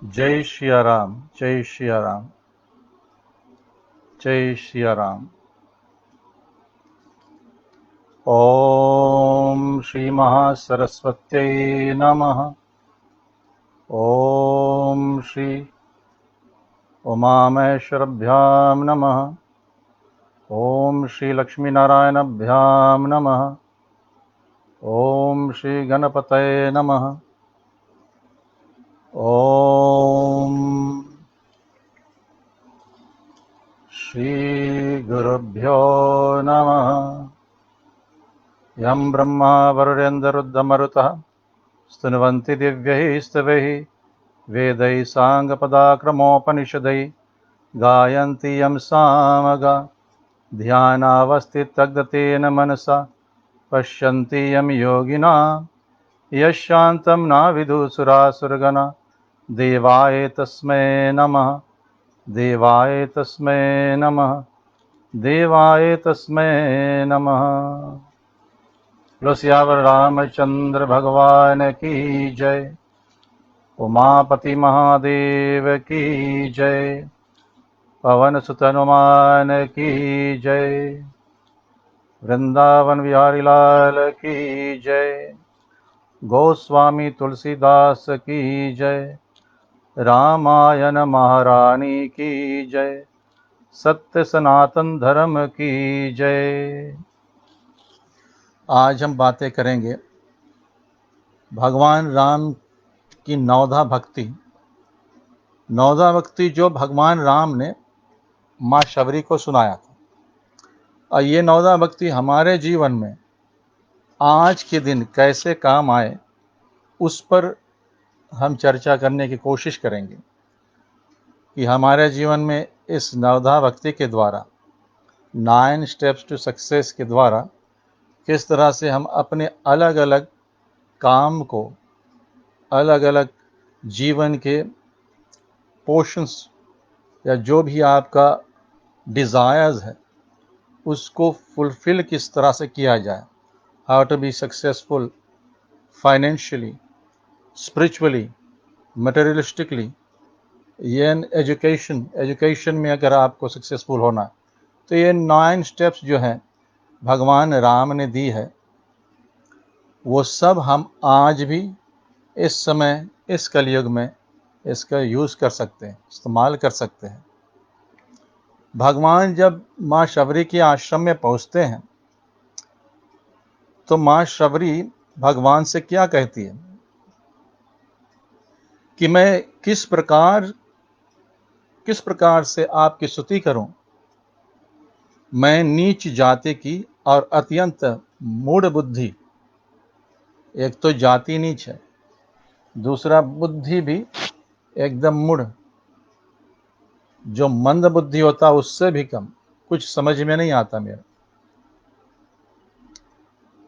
जय सिया राम, जय सिया राम, जय सिया राम। ओम श्री महासरस्वत्यै नमः। ओम श्री उमामहेश्वरभ्यां नमः। ओम श्री लक्ष्मीनारायणभ्यां नमः। ओम श्री गणपतये नमः। ओम श्री गुरुभ्यो नमः। यं ब्रह्मा वरुणेन्द्ररुद्रमरुतः स्तुन्वन्ति दिव्यैः स्तवैः वेदैः साङ्गपदाक्रमोपनिषदैः गायन्ति यं सामगा ध्यानावस्थितग्धतेन मनसा पश्यन्ति यं योगिनां यशान्तं नाविदुसुरासुरगणा। देवाय तस्मै नमः, देवाय तस्मै नमः, देवाय तस्मै नमः। बोलो सियावर रामचंद्र भगवान की जय। उमापति महादेव की जय। पवन सुत हनुमान की जय। वृंदावन बिहारी लाल की जय। गोस्वामी तुलसीदास की जय। रामायण महारानी की जय। सत्य सनातन धर्म की जय। आज हम बातें करेंगे भगवान राम की नवधा भक्ति। नवधा भक्ति जो भगवान राम ने माँ शबरी को सुनाया था, और ये नवधा भक्ति हमारे जीवन में आज के दिन कैसे काम आए, उस पर हम चर्चा करने की कोशिश करेंगे कि हमारे जीवन में इस नवधा भक्ति के द्वारा 9 स्टेप्स टू सक्सेस के द्वारा किस तरह से हम अपने अलग अलग काम को, अलग अलग जीवन के पोर्शंस या जो भी आपका डिज़ायर्स है उसको फुलफिल किस तरह से किया जाए। How to be successful financially, spiritually, materialistically, ये एजुकेशन में अगर आपको सक्सेसफुल होना है तो ये 9 स्टेप्स जो हैं भगवान राम ने दी है, वो सब हम आज भी इस समय इस कलयुग में इसका यूज़ कर सकते हैं, इस्तेमाल कर सकते हैं। भगवान जब माँ शबरी के आश्रम में पहुँचते हैं तो माँ शबरी भगवान से क्या कहती है कि मैं किस प्रकार से आपकी स्तुति करूं। मैं नीच जाति की और अत्यंत मूढ़ बुद्धि, एक तो जाति नीच है, दूसरा बुद्धि भी एकदम मूढ़, जो मंद बुद्धि होता उससे भी कम, कुछ समझ में नहीं आता मेरा।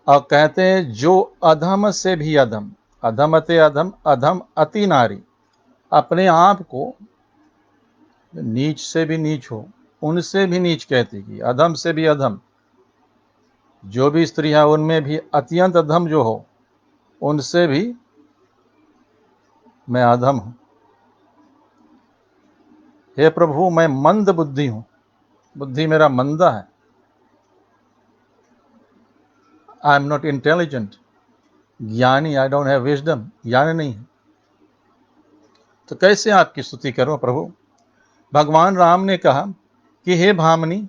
और कहते हैं जो अधम से भी अधम, अधमते अधम, अधम अति नारी, अपने आप को नीच से भी नीच हो, उनसे भी नीच कहती कि अधम से भी अधम, जो भी स्त्री है उनमें भी अत्यंत अधम जो हो, उनसे भी मैं अधम हूं। हे प्रभु, मैं मंद बुद्धि हूं, बुद्धि मेरा मंदा है। आई एम नॉट इंटेलिजेंट, ज्ञानी, आई डोंट हैव विजडम, ज्ञान नहीं है। तो कैसे आपकी स्तुति करूं प्रभु। भगवान राम ने कहा कि हे भामिनी,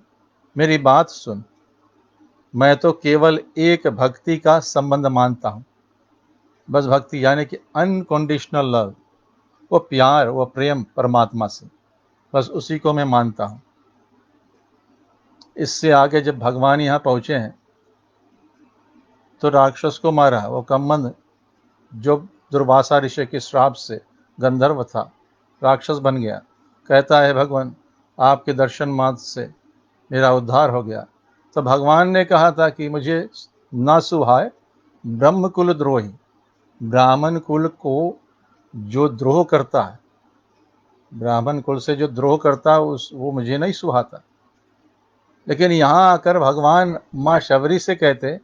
मेरी बात सुन, मैं तो केवल एक भक्ति का संबंध मानता हूं। बस भक्ति यानी कि अनकंडीशनल लव, वो प्यार, वो प्रेम परमात्मा से, बस उसी को मैं मानता हूं। इससे आगे जब भगवान यहां पहुंचे हैं तो राक्षस को मारा, वो कम्मंद जो दुर्वासा ऋषि के श्राप से गंधर्व था, राक्षस बन गया। कहता है भगवान, आपके दर्शन मात्र से मेरा उद्धार हो गया। तो भगवान ने कहा था कि मुझे ना सुहाए ब्रह्म कुल द्रोही, ब्राह्मण कुल को जो द्रोह करता है, ब्राह्मण कुल से जो द्रोह करता है वो मुझे नहीं सुहाता। लेकिन यहाँ आकर भगवान माँ शबरी से कहते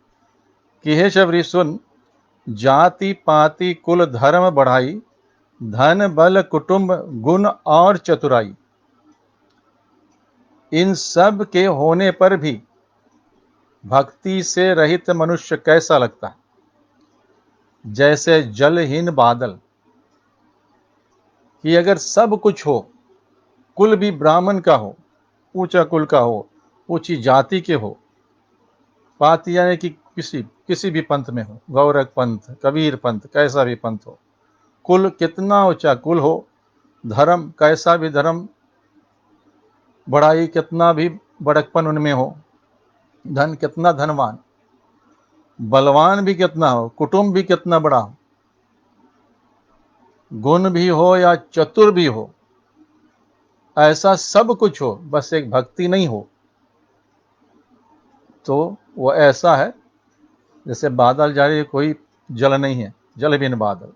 कि हे शबरी सुन, जाति पाति कुल धर्म बढ़ाई, धन बल कुटुंब गुण और चतुराई, इन सब के होने पर भी भक्ति से रहित मनुष्य कैसा लगता है? जैसे जलहीन बादल। कि अगर सब कुछ हो, कुल भी ब्राह्मण का हो, ऊंचा कुल का हो, ऊंची जाति के हो, बात यानी कि किसी भी पंथ में हो, गौरख पंथ, कबीर पंथ, कैसा भी पंथ हो, कुल कितना ऊंचा कुल हो, धर्म कैसा भी धर्म, बड़ाई कितना भी बड़कपन उनमें हो, धन कितना धनवान, बलवान भी कितना हो, कुटुंब भी कितना बड़ा हो, गुण भी हो या चतुर भी हो, ऐसा सब कुछ हो, बस एक भक्ति नहीं हो, तो वो ऐसा है जैसे बादल जा रही है, कोई जल नहीं है, जल बिन बादल।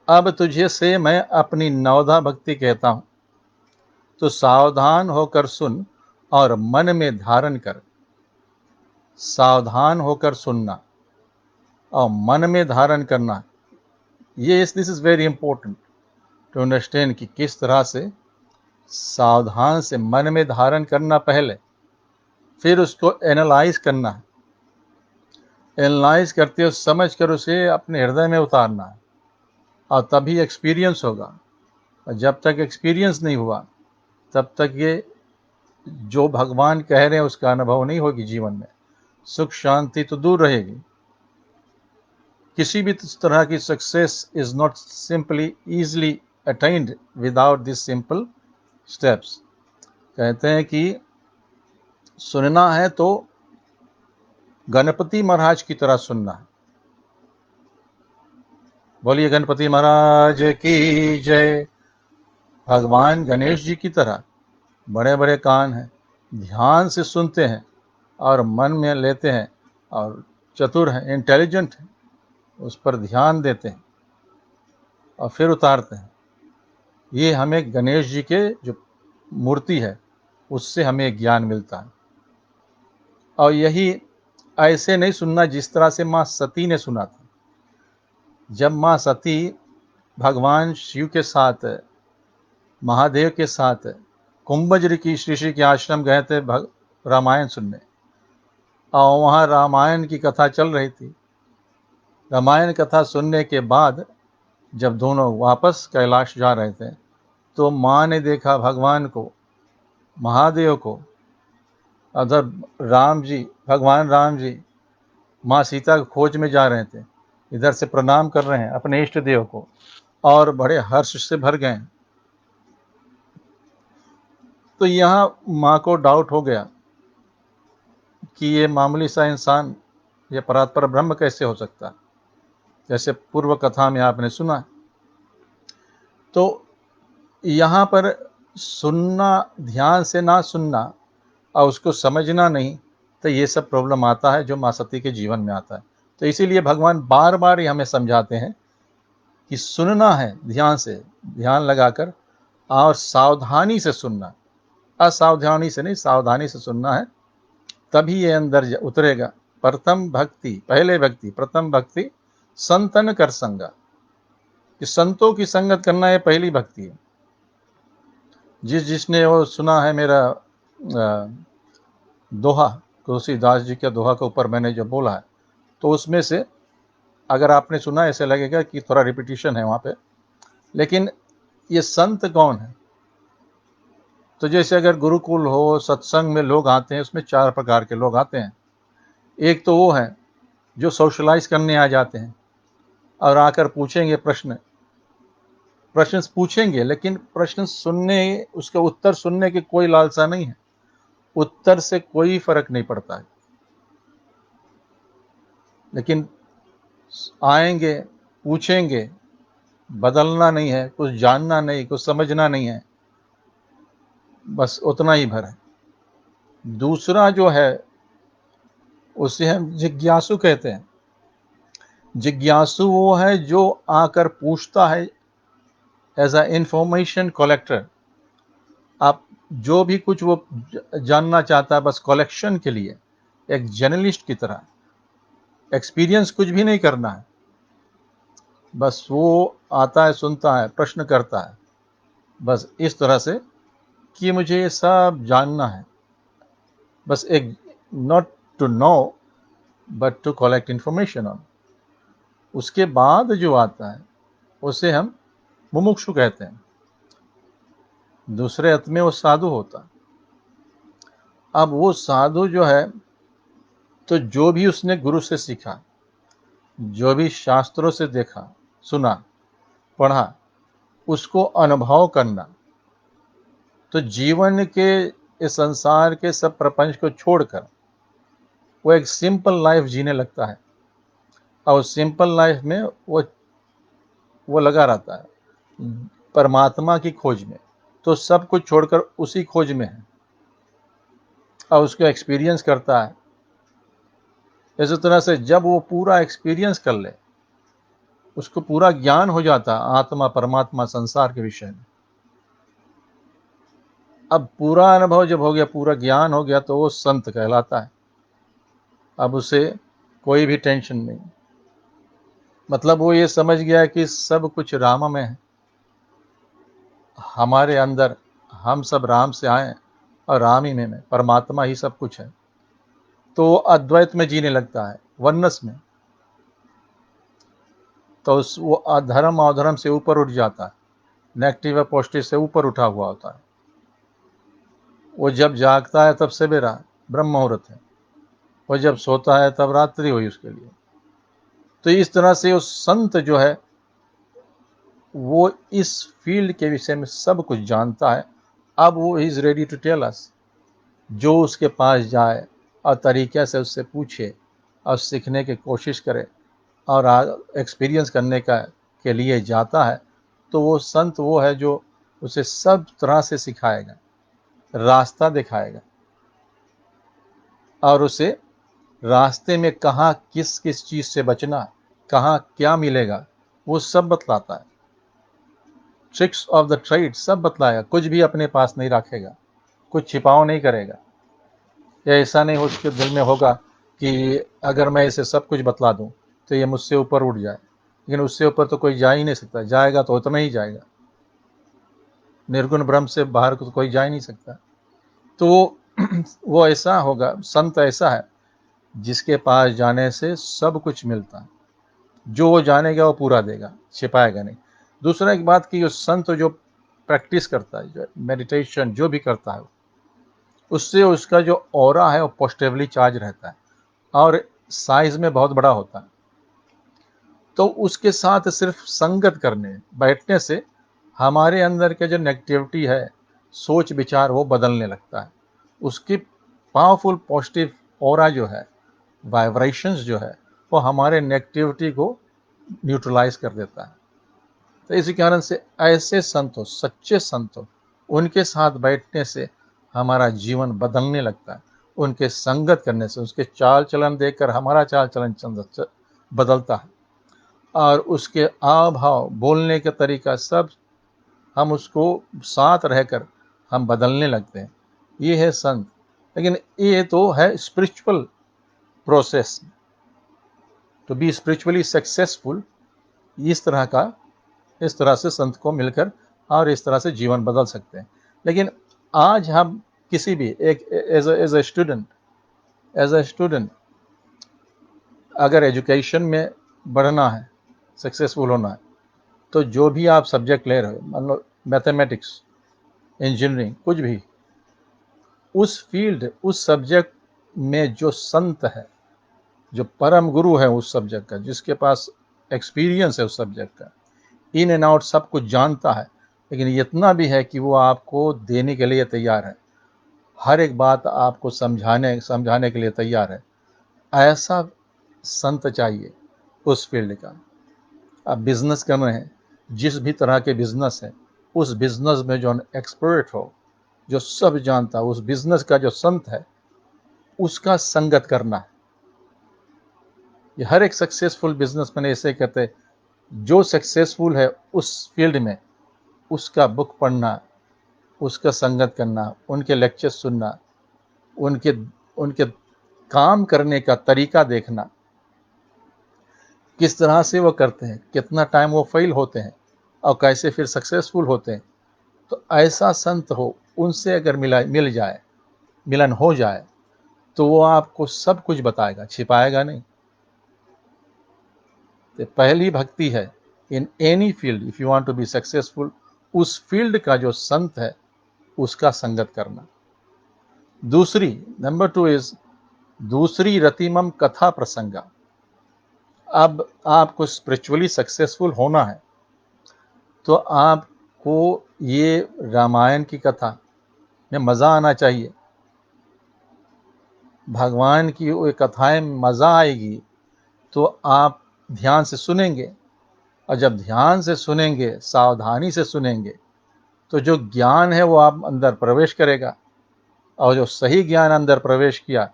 अब तुझे से मैं अपनी नवधा भक्ति कहता हूं, तो सावधान होकर सुन और मन में धारण कर। सावधान होकर सुनना और मन में धारण करना, ये this is very important to understand कि किस तरह से सावधान से मन में धारण करना पहले, फिर उसको एनालाइज करना है, एनालाइज करते हो समझ कर उसे अपने हृदय में उतारना है, और तभी एक्सपीरियंस होगा। और जब तक एक्सपीरियंस नहीं हुआ तब तक ये जो भगवान कह रहे हैं उसका अनुभव नहीं होगी जीवन में, सुख शांति तो दूर रहेगी। किसी भी तरह की success is not simply easily attend without this simple steps. कहते हैं कि सुनना है तो गणपति महाराज की तरह सुनना है। बोलिए गणपति महाराज की जय। भगवान गणेश जी की तरह बड़े बड़े कान हैं, ध्यान से सुनते हैं और मन में लेते हैं, और चतुर हैं, इंटेलिजेंट हैं, उस पर ध्यान देते हैं और फिर उतारते हैं। ये हमें गणेश जी के जो मूर्ति है उससे हमें ज्ञान मिलता है। और यही ऐसे नहीं सुनना जिस तरह से माँ सती ने सुना था। जब माँ सती भगवान शिव के साथ, महादेव के साथ कुंभज ऋषि के आश्रम गए थे रामायण सुनने, और वहाँ रामायण की कथा चल रही थी। रामायण कथा सुनने के बाद जब दोनों वापस कैलाश जा रहे थे तो माँ ने देखा भगवान को, महादेव को, अधर भगवान राम जी माँ सीता की खोज में जा रहे थे, इधर से प्रणाम कर रहे हैं अपने इष्ट देव को और बड़े हर्ष से भर गए। तो यहाँ माँ को डाउट हो गया कि ये मामूली सा इंसान, ये परात्पर ब्रह्म कैसे हो सकता है, जैसे पूर्व कथा में आपने सुना। तो यहाँ पर सुनना, ध्यान से ना सुनना और उसको समझना नहीं, तो ये सब प्रॉब्लम आता है जो माँ सती के जीवन में आता है। तो इसीलिए भगवान बार बार ही हमें समझाते हैं कि सुनना है ध्यान से, ध्यान लगाकर, और सावधानी से सुनना, असावधानी से नहीं, सावधानी से सुनना है, तभी ये अंदर उतरेगा। प्रथम भक्ति, पहले भक्ति, प्रथम भक्ति संतन कर संगा, कि संतों की संगत करना ये पहली भक्ति है। जिसने वो सुना है मेरा दोहा, तुलसीदास जी के दोहा के ऊपर मैंने जो बोला है, तो उसमें से अगर आपने सुना ऐसे लगेगा कि थोड़ा रिपीटिशन है वहाँ पे, लेकिन ये संत कौन है? तो जैसे अगर गुरुकुल हो, सत्संग में लोग आते हैं, उसमें 4 प्रकार के लोग आते हैं। एक तो वो हैं जो सोशलाइज करने आ जाते हैं और आकर पूछेंगे प्रश्न पूछेंगे, लेकिन प्रश्न सुनने, उसका उत्तर सुनने की कोई लालसा नहीं है, उत्तर से कोई फर्क नहीं पड़ता है। लेकिन आएंगे, पूछेंगे, बदलना नहीं है, कुछ जानना नहीं, कुछ समझना नहीं है, बस उतना ही भर है। दूसरा जो है उसे हम जिज्ञासु कहते हैं। जिज्ञासु वो है जो आकर पूछता है एज अ इंफॉर्मेशन कलेक्टर। आप जो भी कुछ वो जानना चाहता है बस कलेक्शन के लिए, एक जर्नलिस्ट की तरह, एक्सपीरियंस कुछ भी नहीं करना है, बस वो आता है, सुनता है, प्रश्न करता है, बस इस तरह से कि मुझे ये सब जानना है। बस एक not to know but to collect information on. उसके बाद जो आता है उसे हम मुमुक्षु कहते हैं। दूसरे अर्थ में वो साधु होता है। अब वो साधु जो है, तो जो भी उसने गुरु से सीखा, जो भी शास्त्रों से देखा, सुना, पढ़ा, उसको अनुभव करना, तो जीवन के इस संसार के सब प्रपंच को छोड़कर वो एक सिंपल लाइफ जीने लगता है। और सिंपल लाइफ में वो लगा रहता है परमात्मा की खोज में। तो सब कुछ छोड़कर उसी खोज में है और उसको एक्सपीरियंस करता है। इस तरह से जब वो पूरा एक्सपीरियंस कर ले, उसको पूरा ज्ञान हो जाता है आत्मा, परमात्मा, संसार के विषय में। अब पूरा अनुभव जब हो गया, पूरा ज्ञान हो गया, तो वो संत कहलाता है। अब उसे कोई भी टेंशन नहीं। मतलब वो ये समझ गया कि सब कुछ राम में है, हमारे अंदर, हम सब राम से आए और राम ही में परमात्मा ही सब कुछ है। तो वो अद्वैत में जीने लगता है, वनस में। तो वो अधर्म अधर्म से ऊपर उठ जाता है, नेगेटिव और पॉजिटिव से ऊपर उठा हुआ होता है। वो जब जागता है तब सवेरा, ब्रह्म मुहूर्त है। वो जब सोता है तब रात्रि हुई उसके लिए। तो इस तरह से वो संत जो है, वो इस फील्ड के विषय में सब कुछ जानता है। अब वो is ready to tell us. जो उसके पास जाए और तरीके से उससे पूछे और सीखने की कोशिश करे और एक्सपीरियंस करने के लिए जाता है, तो वो संत वो है जो उसे सब तरह से सिखाएगा, रास्ता दिखाएगा और उसे रास्ते में कहाँ किस किस चीज़ से बचना, कहाँ क्या मिलेगा, वो सब बतलाता है। ट्रिक्स ऑफ द ट्रेड सब बतलाएगा। कुछ भी अपने पास नहीं रखेगा, कुछ छिपाव नहीं करेगा। या ऐसा नहीं हो उसके दिल में होगा कि अगर मैं इसे सब कुछ बतला दूं तो ये मुझसे ऊपर उठ जाए। लेकिन उससे ऊपर तो कोई जा ही नहीं सकता, जाएगा तो उतना ही जाएगा। निर्गुण ब्रह्म से बाहर को तो कोई जा ही नहीं सकता। तो वो ऐसा होगा, संत ऐसा है जिसके पास जाने से सब कुछ मिलता है। जो वो जानेगा वो पूरा देगा, छिपाएगा नहीं। दूसरा एक बात कि उस संत जो प्रैक्टिस करता है, जो मेडिटेशन जो भी करता है, उससे उसका जो ऑरा है वो पॉजिटिवली चार्ज रहता है और साइज में बहुत बड़ा होता है। तो उसके साथ सिर्फ संगत करने बैठने से हमारे अंदर के जो नेगेटिविटी है, सोच विचार, वो बदलने लगता है। उसकी पावरफुल पॉजिटिव ऑरा जो है, वाइब्रेशंस जो है, वो हमारे नेगेटिविटी को न्यूट्रलाइज कर देता है। तो इसी कारण से ऐसे संतों, सच्चे संतों, उनके साथ बैठने से हमारा जीवन बदलने लगता है। उनके संगत करने से, उसके चाल चलन देखकर हमारा चाल चलन बदलता है और उसके हाव भाव, बोलने का तरीका, सब हम उसको साथ रहकर हम बदलने लगते हैं। ये है संत। लेकिन ये तो है spiritual process. To be spiritually successful, इस तरह से संत को मिलकर और इस तरह से जीवन बदल सकते हैं। लेकिन आज हम किसी भी एक एज ए स्टूडेंट अगर एजुकेशन में बढ़ना है, सक्सेसफुल होना है, तो जो भी आप सब्जेक्ट ले रहे हो, मान लो मैथमेटिक्स, इंजीनियरिंग, कुछ भी, उस फील्ड, उस सब्जेक्ट में जो संत है, जो परम गुरु है उस सब्जेक्ट का, जिसके पास एक्सपीरियंस है उस सब्जेक्ट का, इन एंड आउट सब कुछ जानता है, लेकिन इतना भी है कि वो आपको देने के लिए तैयार है, हर एक बात आपको समझाने के लिए तैयार है। ऐसा संत चाहिए उस फील्ड का। आप बिजनेस कर रहे हैं, जिस भी तरह के बिजनेस है, उस बिजनेस में जो एक्सपर्ट हो, जो सब जानता है, उस बिजनेस का जो संत है, उसका संगत करना है। ये हर एक सक्सेसफुल बिजनेसमैन ऐसे कहते हैं, जो सक्सेसफुल है उस फील्ड में, उसका बुक पढ़ना, उसका संगत करना, उनके लेक्चर सुनना, उनके उनके काम करने का तरीका देखना, किस तरह से वो करते हैं, कितना टाइम वो फेल होते हैं और कैसे फिर सक्सेसफुल होते हैं। तो ऐसा संत हो, उनसे अगर मिलन हो जाए तो वो आपको सब कुछ बताएगा, छिपाएगा नहीं। तो पहली भक्ति है in any field, if you want to be successful, उस फील्ड का जो संत है उसका संगत करना। दूसरी, नंबर 2 इज दूसरी रतिमम कथा प्रसंगा। अब आपको स्पिरिचुअली सक्सेसफुल होना है तो आपको ये रामायण की कथा में मज़ा आना चाहिए। भगवान की वो कथाएं मज़ा आएगी तो आप ध्यान से सुनेंगे, और जब ध्यान से सुनेंगे, सावधानी से सुनेंगे, तो जो ज्ञान है वो आप अंदर प्रवेश करेगा, और जो सही ज्ञान अंदर प्रवेश किया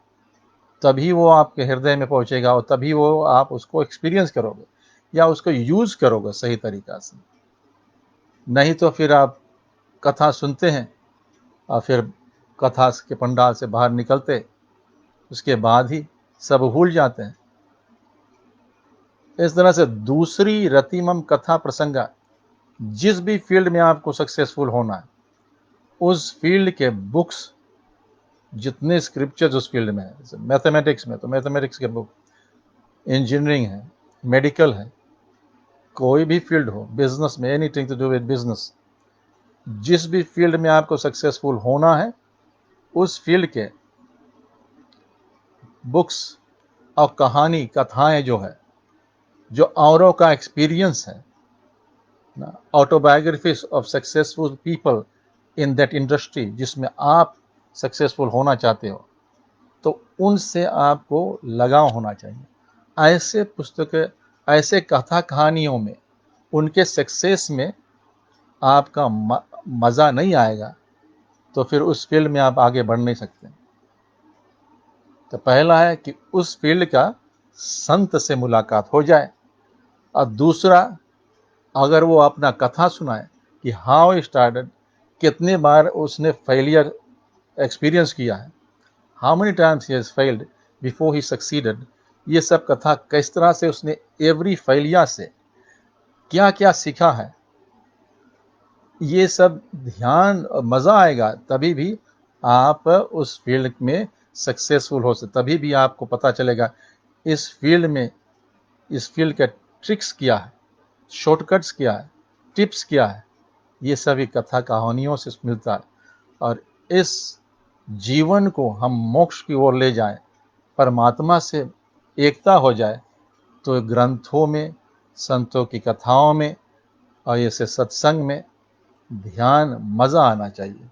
तभी वो आपके हृदय में पहुंचेगा, और तभी वो आप उसको एक्सपीरियंस करोगे या उसको यूज करोगे सही तरीका से। नहीं तो फिर आप कथा सुनते हैं और फिर कथा के पंडाल से बाहर निकलते उसके बाद ही सब भूल जाते हैं। इस तरह से दूसरी रतिमम कथा प्रसंगा, जिस भी फील्ड में आपको सक्सेसफुल होना है उस फील्ड के बुक्स, जितने स्क्रिप्चर्स उस फील्ड में है, मैथमेटिक्स में तो मैथमेटिक्स के बुक, इंजीनियरिंग है, मेडिकल है, कोई भी फील्ड हो, बिजनेस में, anything to do with business, जिस भी फील्ड में आपको सक्सेसफुल होना है उस फील्ड के बुक्स और कहानी कथाएं जो है, जो औरों का एक्सपीरियंस है, autobiographies of successful people in that industry जिसमें आप सक्सेसफुल होना चाहते हो, तो उनसे आपको लगाव होना चाहिए। ऐसे पुस्तकें, ऐसे कथा कहानियों में, उनके सक्सेस में आपका मज़ा नहीं आएगा तो फिर उस फील्ड में आप आगे बढ़ नहीं सकते। तो पहला है कि उस फील्ड का संत से मुलाकात हो जाए, और दूसरा, अगर वो अपना कथा सुनाए कि हाउ स्टार्टेड, कितने बार उसने फेलियर एक्सपीरियंस किया है, how many times he has failed before he succeeded, ये सब कथा किस तरह से उसने एवरी फेलियर से क्या क्या सीखा है, ये सब ध्यान, मज़ा आएगा तभी भी आप उस फील्ड में सक्सेसफुल हो सकते। तभी भी आपको पता चलेगा इस फील्ड में, इस फील्ड के ट्रिक्स क्या है, शॉर्टकट्स क्या है, टिप्स क्या है, ये सभी कथा कहानियों से मिलता है। और इस जीवन को हम मोक्ष की ओर ले जाएं, परमात्मा से एकता हो जाए, तो ग्रंथों में, संतों की कथाओं में और ऐसे सत्संग में ध्यान, मज़ा आना चाहिए।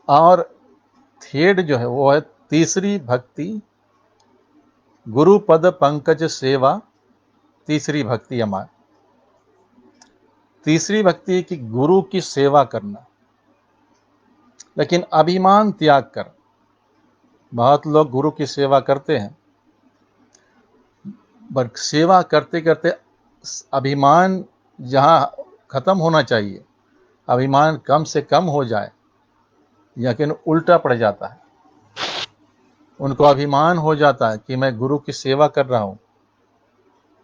और थर्ड जो है वो है तीसरी भक्ति, गुरु पद पंकज सेवा। तीसरी भक्ति हमारी, तीसरी भक्ति की गुरु की सेवा करना, लेकिन अभिमान त्याग कर। बहुत लोग गुरु की सेवा करते हैं, बट सेवा करते करते अभिमान जहाँ खत्म होना चाहिए, अभिमान कम से कम हो जाए, लेकिन उल्टा पड़ जाता है। उनको अभिमान हो जाता है कि मैं गुरु की सेवा कर रहा हूँ,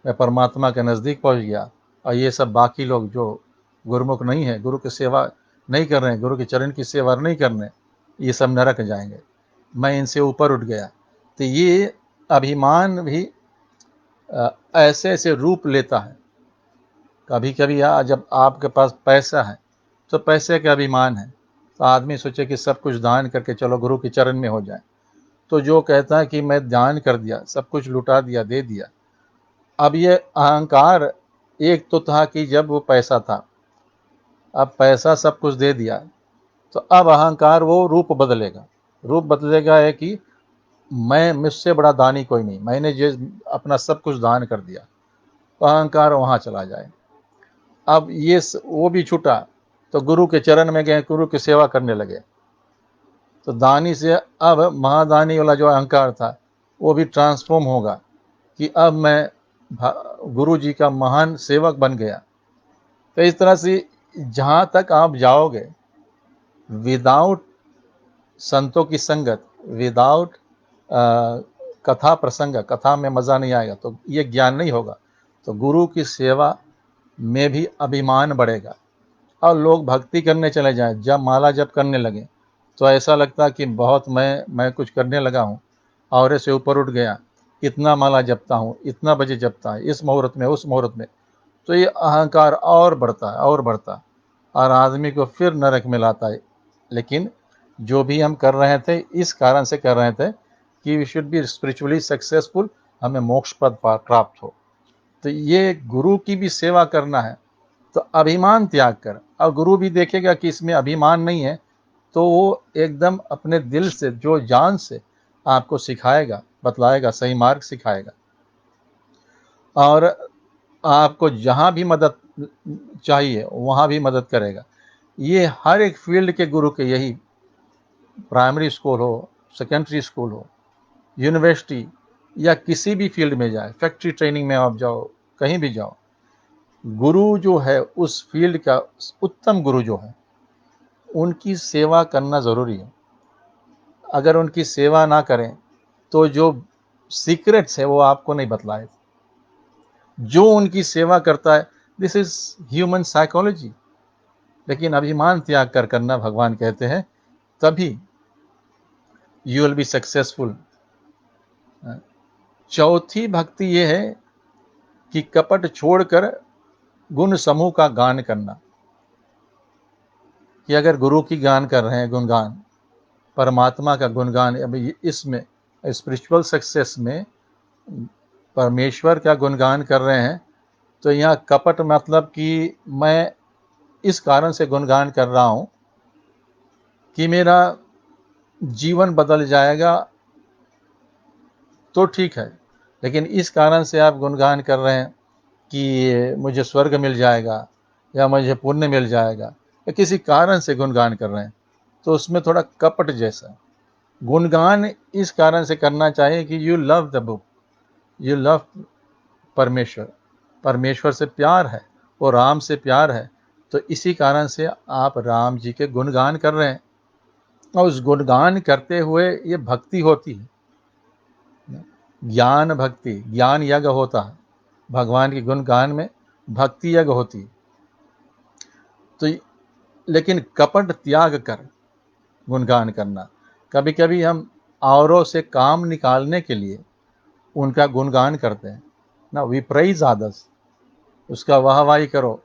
मैं परमात्मा के नज़दीक पहुँच गया, और ये सब बाकी लोग जो गुरुमुख नहीं है, गुरु की सेवा नहीं कर रहे हैं, गुरु के चरण की सेवा नहीं कर रहे, ये सब नरक जाएंगे, मैं इनसे ऊपर उठ गया। तो ये अभिमान भी ऐसे ऐसे रूप लेता है। कभी कभी जब आपके पास पैसा है तो पैसे का अभिमान है, तो आदमी सोचे कि सब कुछ दान करके चलो गुरु के चरण में हो जाए। तो जो कहता है कि मैं दान कर दिया, सब कुछ लुटा दिया, दे दिया, अब ये अहंकार एक तो था कि जब वो पैसा था, अब पैसा सब कुछ दे दिया, तो अब अहंकार वो रूप बदलेगा। रूप बदलेगा है कि मैं, मुझसे बड़ा दानी कोई नहीं, मैंने जो अपना सब कुछ दान कर दिया, तो अहंकार वहाँ चला जाए। अब ये वो भी छूटा, तो गुरु के चरण में गए, गुरु की सेवा करने लगे, तो दानी से अब महादानी वाला जो अहंकार था वो भी ट्रांसफॉर्म होगा कि अब मैं गुरु जी का महान सेवक बन गया। तो इस तरह से जहाँ तक आप जाओगे, विदाउट संतों की संगत, विदाउट कथा प्रसंग, कथा में मज़ा नहीं आएगा तो ये ज्ञान नहीं होगा। तो गुरु की सेवा में भी अभिमान बढ़ेगा और लोग भक्ति करने चले जाएं, जब माला जप करने लगे तो ऐसा लगता कि बहुत मैं कुछ करने लगा हूँ, और से ऊपर उठ गया, इतना माला जपता हूँ, इतना बजे जपता है, इस मुहूर्त में उस मुहूर्त में। तो ये अहंकार और बढ़ता है और बढ़ता है और आदमी को फिर नरक में लाता है। लेकिन जो भी हम कर रहे थे इस कारण से कर रहे थे कि we should be spiritually successful, हमें मोक्ष पद प्राप्त हो। तो ये गुरु की भी सेवा करना है तो अभिमान त्याग कर, और गुरु भी देखेगा कि इसमें अभिमान नहीं है तो वो एकदम अपने दिल से, जो जान से आपको सिखाएगा, बतलाएगा, सही मार्ग सिखाएगा और आपको जहाँ भी मदद चाहिए वहाँ भी मदद करेगा। ये हर एक फील्ड के गुरु के यही, प्राइमरी स्कूल हो, सेकेंडरी स्कूल हो, यूनिवर्सिटी या किसी भी फील्ड में जाए, फैक्ट्री ट्रेनिंग में आप जाओ, कहीं भी जाओ, गुरु जो है उस फील्ड का उत्तम गुरु जो है उनकी सेवा करना ज़रूरी है। अगर उनकी सेवा ना करें तो जो सीक्रेट्स है वो आपको नहीं बतलाए। जो उनकी सेवा करता है, दिस इज ह्यूमन साइकोलॉजी। लेकिन अभिमान त्याग कर करना, भगवान कहते हैं, तभी यू विल बी सक्सेसफुल। चौथी भक्ति ये है कि कपट छोड़कर गुण समूह का गान करना। कि अगर गुरु की गान कर रहे हैं, गुणगान, परमात्मा का गुणगान, अभी इसमें स्पिरिचुअल सक्सेस में परमेश्वर का गुणगान कर रहे हैं, तो यहाँ कपट मतलब कि मैं इस कारण से गुणगान कर रहा हूँ कि मेरा जीवन बदल जाएगा तो ठीक है, लेकिन इस कारण से आप गुणगान कर रहे हैं कि मुझे स्वर्ग मिल जाएगा या मुझे पुण्य मिल जाएगा, या किसी कारण से गुणगान कर रहे हैं, तो उसमें थोड़ा कपट जैसा। गुणगान इस कारण से करना चाहिए कि you love the book, you love परमेश्वर, परमेश्वर से प्यार है, वो राम से प्यार है, तो इसी कारण से आप राम जी के गुणगान कर रहे हैं। और उस गुणगान करते हुए ये भक्ति होती है, ज्ञान भक्ति, ज्ञान यज्ञ होता है, भगवान के गुणगान में भक्ति यज्ञ होती है। तो लेकिन कपट त्याग कर गुणगान करना, कभी कभी हम औरों से काम निकालने के लिए उनका गुणगान करते हैं ना, वी प्रेज अदर्स, उसका वाहवाही करो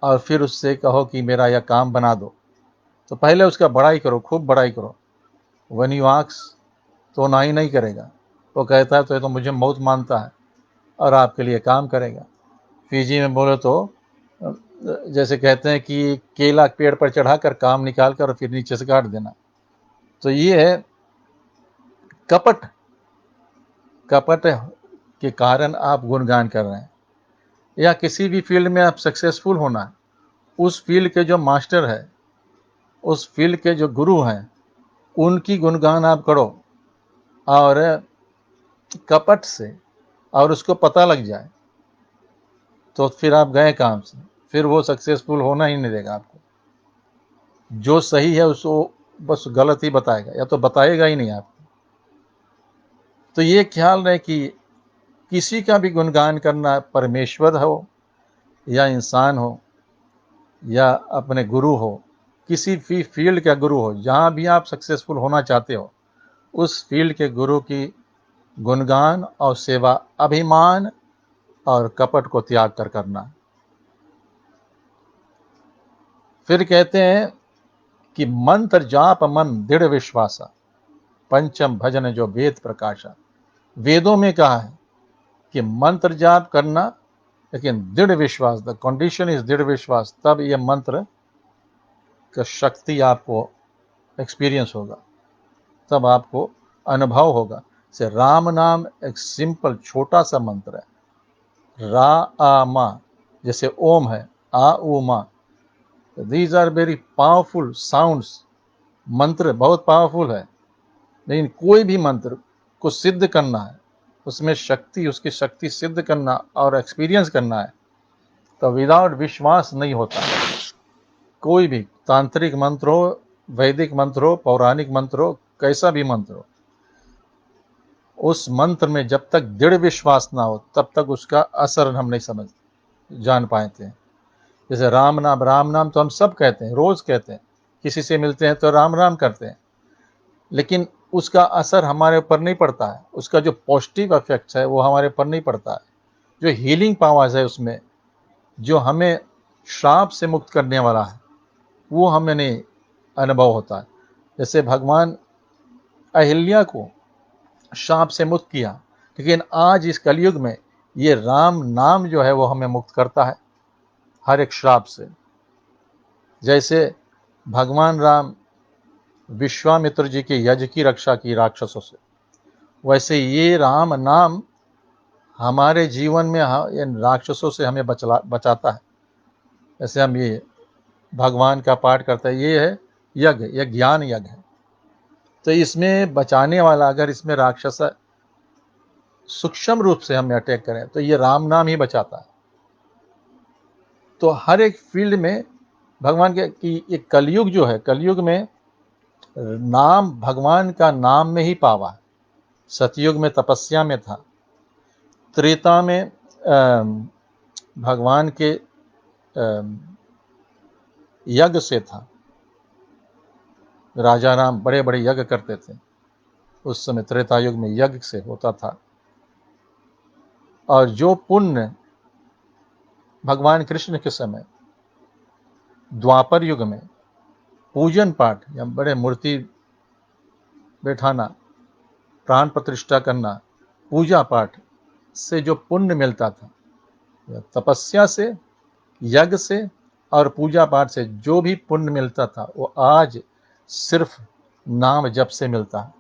और फिर उससे कहो कि मेरा यह काम बना दो, तो पहले उसका बड़ाई करो, खूब बड़ाई करो। व्हेन यू आस्क तो ना ही नहीं करेगा, वो कहता है तो ये तो मुझे मौत मानता है और आपके लिए काम करेगा। फीजी में बोले तो जैसे कहते हैं कि केला पेड़ पर चढ़ाकर काम निकाल कर और फिर नीचे से काट देना। तो ये है कपट, कपट के कारण आप गुणगान कर रहे हैं। या किसी भी फील्ड में आप सक्सेसफुल होना है, उस फील्ड के जो मास्टर है, उस फील्ड के जो गुरु हैं, उनकी गुणगान आप करो और कपट से, और उसको पता लग जाए तो फिर आप गए काम से, फिर वो सक्सेसफुल होना ही नहीं देगा आपको। जो सही है उसको बस गलत ही बताएगा, या तो बताएगा ही नहीं आपको। तो ये ख्याल रहे कि किसी का भी गुणगान करना, परमेश्वर हो या इंसान हो या अपने गुरु हो, किसी भी फील्ड का गुरु हो, जहाँ भी आप सक्सेसफुल होना चाहते हो, उस फील्ड के गुरु की गुणगान और सेवा अभिमान और कपट को त्याग कर करना। फिर कहते हैं कि मंत्र जाप मन दृढ़ विश्वासा, पंचम भजन जो वेद प्रकाशा। वेदों में कहा है कि मंत्र जाप करना, लेकिन दृढ़ विश्वास, द कंडीशन इज दृढ़ विश्वास, तब यह मंत्र का शक्ति आपको एक्सपीरियंस होगा, तब आपको अनुभव होगा। से राम नाम एक सिंपल छोटा सा मंत्र है, रा आ मा, जैसे ओम है, आ उ मा, these are very powerful sounds. मंत्र बहुत पावरफुल है, लेकिन कोई भी मंत्र को सिद्ध करना है, उसमें शक्ति, उसकी शक्ति सिद्ध करना और एक्सपीरियंस करना है, तो विदाउट विश्वास नहीं होता। कोई भी तांत्रिक मंत्र हो, वैदिक मंत्र हो, पौराणिक मंत्र हो, कैसा भी मंत्र हो, उस मंत्र में जब तक दृढ़ विश्वास ना हो तब तक उसका असर हम नहीं समझ जान पाते हैं। जैसे राम नाम तो हम सब कहते हैं, रोज कहते हैं, किसी से मिलते हैं तो राम राम करते हैं, लेकिन उसका असर हमारे ऊपर नहीं पड़ता है। उसका जो पॉजिटिव इफेक्ट्स है वो हमारे ऊपर नहीं पड़ता है। जो हीलिंग पावर्स है उसमें, जो हमें श्राप से मुक्त करने वाला है, वो हमें नहीं अनुभव होता है। जैसे भगवान अहिल्या को श्राप से मुक्त किया, लेकिन आज इस कलयुग में ये राम नाम जो है वो हमें मुक्त करता है हर एक श्राप से। जैसे भगवान राम विश्वामित्र जी के यज्ञ की रक्षा की राक्षसों से, वैसे ये राम नाम हमारे जीवन में इन राक्षसों से हमें बचाता है। जैसे हम ये भगवान का पाठ करते हैं, ये है यज्ञ, यह ज्ञान यज्ञ है। तो इसमें बचाने वाला, अगर इसमें राक्षस सूक्ष्म रूप से हमें अटैक करें तो ये राम नाम ही बचाता है। तो हर एक फील्ड में भगवान के कि एक कलयुग जो है, कलयुग में नाम भगवान का नाम में ही पावा है। सतयुग में तपस्या में था, त्रेता में भगवान के यज्ञ से था। राजा राम बड़े बड़े यज्ञ करते थे, उस समय त्रेता युग में यज्ञ से होता था। और जो पुण्य भगवान कृष्ण के समय द्वापर युग में पूजन पाठ या बड़े मूर्ति बैठाना, प्राण प्रतिष्ठा करना, पूजा पाठ से जो पुण्य मिलता था, तपस्या से, यज्ञ से और पूजा पाठ से जो भी पुण्य मिलता था वो आज सिर्फ नाम जप से मिलता है।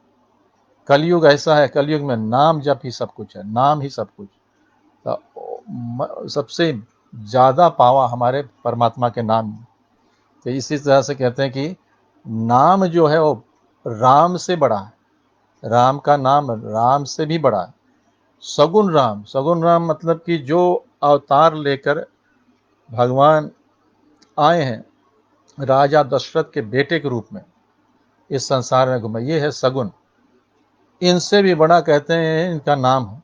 कलयुग ऐसा है, कलयुग में नाम जप ही सब कुछ है, नाम ही सब कुछ। तो सबसे ज़्यादा पावा हमारे परमात्मा के नाम में। तो इसी तरह से कहते हैं कि नाम जो है वो राम से बड़ा है, राम का नाम राम से भी बड़ा है। सगुण राम मतलब कि जो अवतार लेकर भगवान आए हैं, राजा दशरथ के बेटे के रूप में इस संसार में घूमे, ये है सगुण। इनसे भी बड़ा कहते हैं इनका नाम है।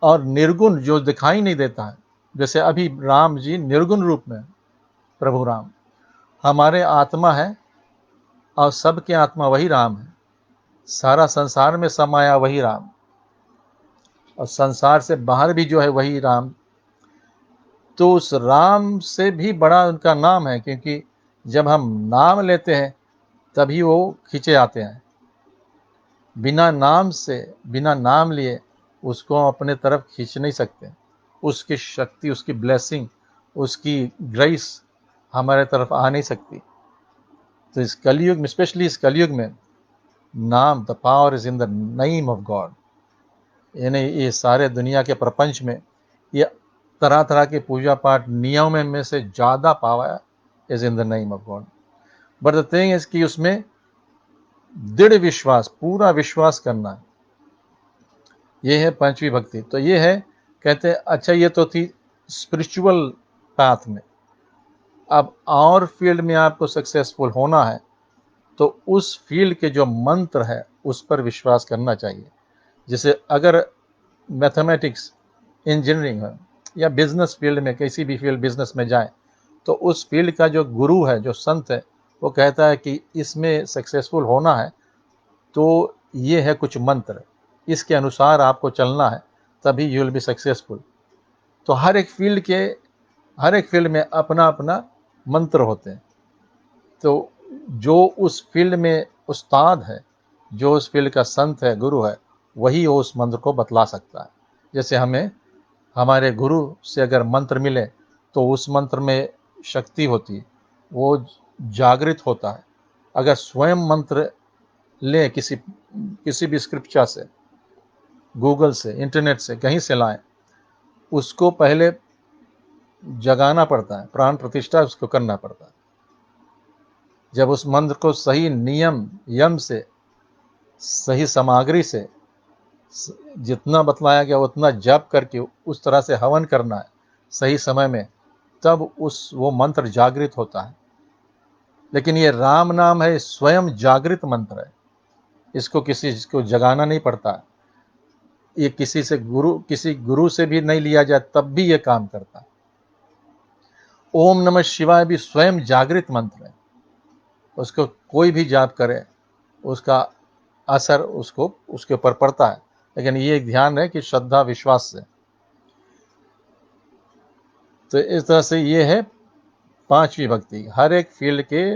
और निर्गुण जो दिखाई नहीं देता है, जैसे अभी राम जी निर्गुण रूप में, प्रभु राम हमारे आत्मा है और सबके आत्मा वही राम है। सारा संसार में समाया वही राम, और संसार से बाहर भी जो है वही राम। तो उस राम से भी बड़ा उनका नाम है, क्योंकि जब हम नाम लेते हैं तभी वो खींचे आते हैं। बिना नाम से, बिना नाम लिए उसको अपने तरफ खींच नहीं सकते। उसकी शक्ति, उसकी ब्लेसिंग, उसकी ग्रेस हमारे तरफ आ नहीं सकती। तो इस कलयुग में, स्पेशली इस कलयुग में, नाम, the power is in the name of God. यानी ये सारे दुनिया के प्रपंच में ये तरह तरह के पूजा पाठ नियम में से ज़्यादा power is in the name of God. But the thing is कि उसमें दृढ़ विश्वास, पूरा विश्वास करना है। ये है पंचवी भक्ति। तो ये है, कहते हैं अच्छा ये तो थी स्पिरिचुअल पाथ में। अब और फील्ड में आपको सक्सेसफुल होना है तो उस फील्ड के जो मंत्र है उस पर विश्वास करना चाहिए। जैसे अगर मैथमेटिक्स, इंजीनियरिंग है या बिजनेस फील्ड में, किसी भी फील्ड बिजनेस में जाए, तो उस फील्ड का जो गुरु है, जो संत है, वो कहता है कि इसमें सक्सेसफुल होना है तो ये है कुछ मंत्र, इसके अनुसार आपको चलना है, तभी यू विल बी सक्सेसफुल। तो हर एक फील्ड में अपना अपना मंत्र होते हैं। तो जो उस फील्ड में उस्ताद है, जो उस फील्ड का संत है, गुरु है, वही उस मंत्र को बतला सकता है। जैसे हमें हमारे गुरु से अगर मंत्र मिले तो उस मंत्र में शक्ति होती है, वो जागृत होता है। अगर स्वयं मंत्र लें किसी भी स्क्रिप्चर से, गूगल से, इंटरनेट से, कहीं से लाएं, उसको पहले जगाना पड़ता है, प्राण प्रतिष्ठा उसको करना पड़ता है। जब उस मंत्र को सही नियम यम से, सही सामग्री से, जितना बतलाया गया उतना जप करके उस तरह से हवन करना है सही समय में, तब वो मंत्र जागृत होता है। लेकिन ये राम नाम है, स्वयं जागृत मंत्र है। इसको किसी को जगाना नहीं पड़ता, ये किसी गुरु से भी नहीं लिया जाए तब भी ये काम करता है। ओम नमः शिवाय भी स्वयं जागृत मंत्र है, उसको कोई भी जाप करे उसका असर उसको उसके ऊपर पड़ता है, लेकिन ये एक ध्यान है कि श्रद्धा विश्वास से। तो इस तरह से ये है पांचवी भक्ति, हर एक फील्ड के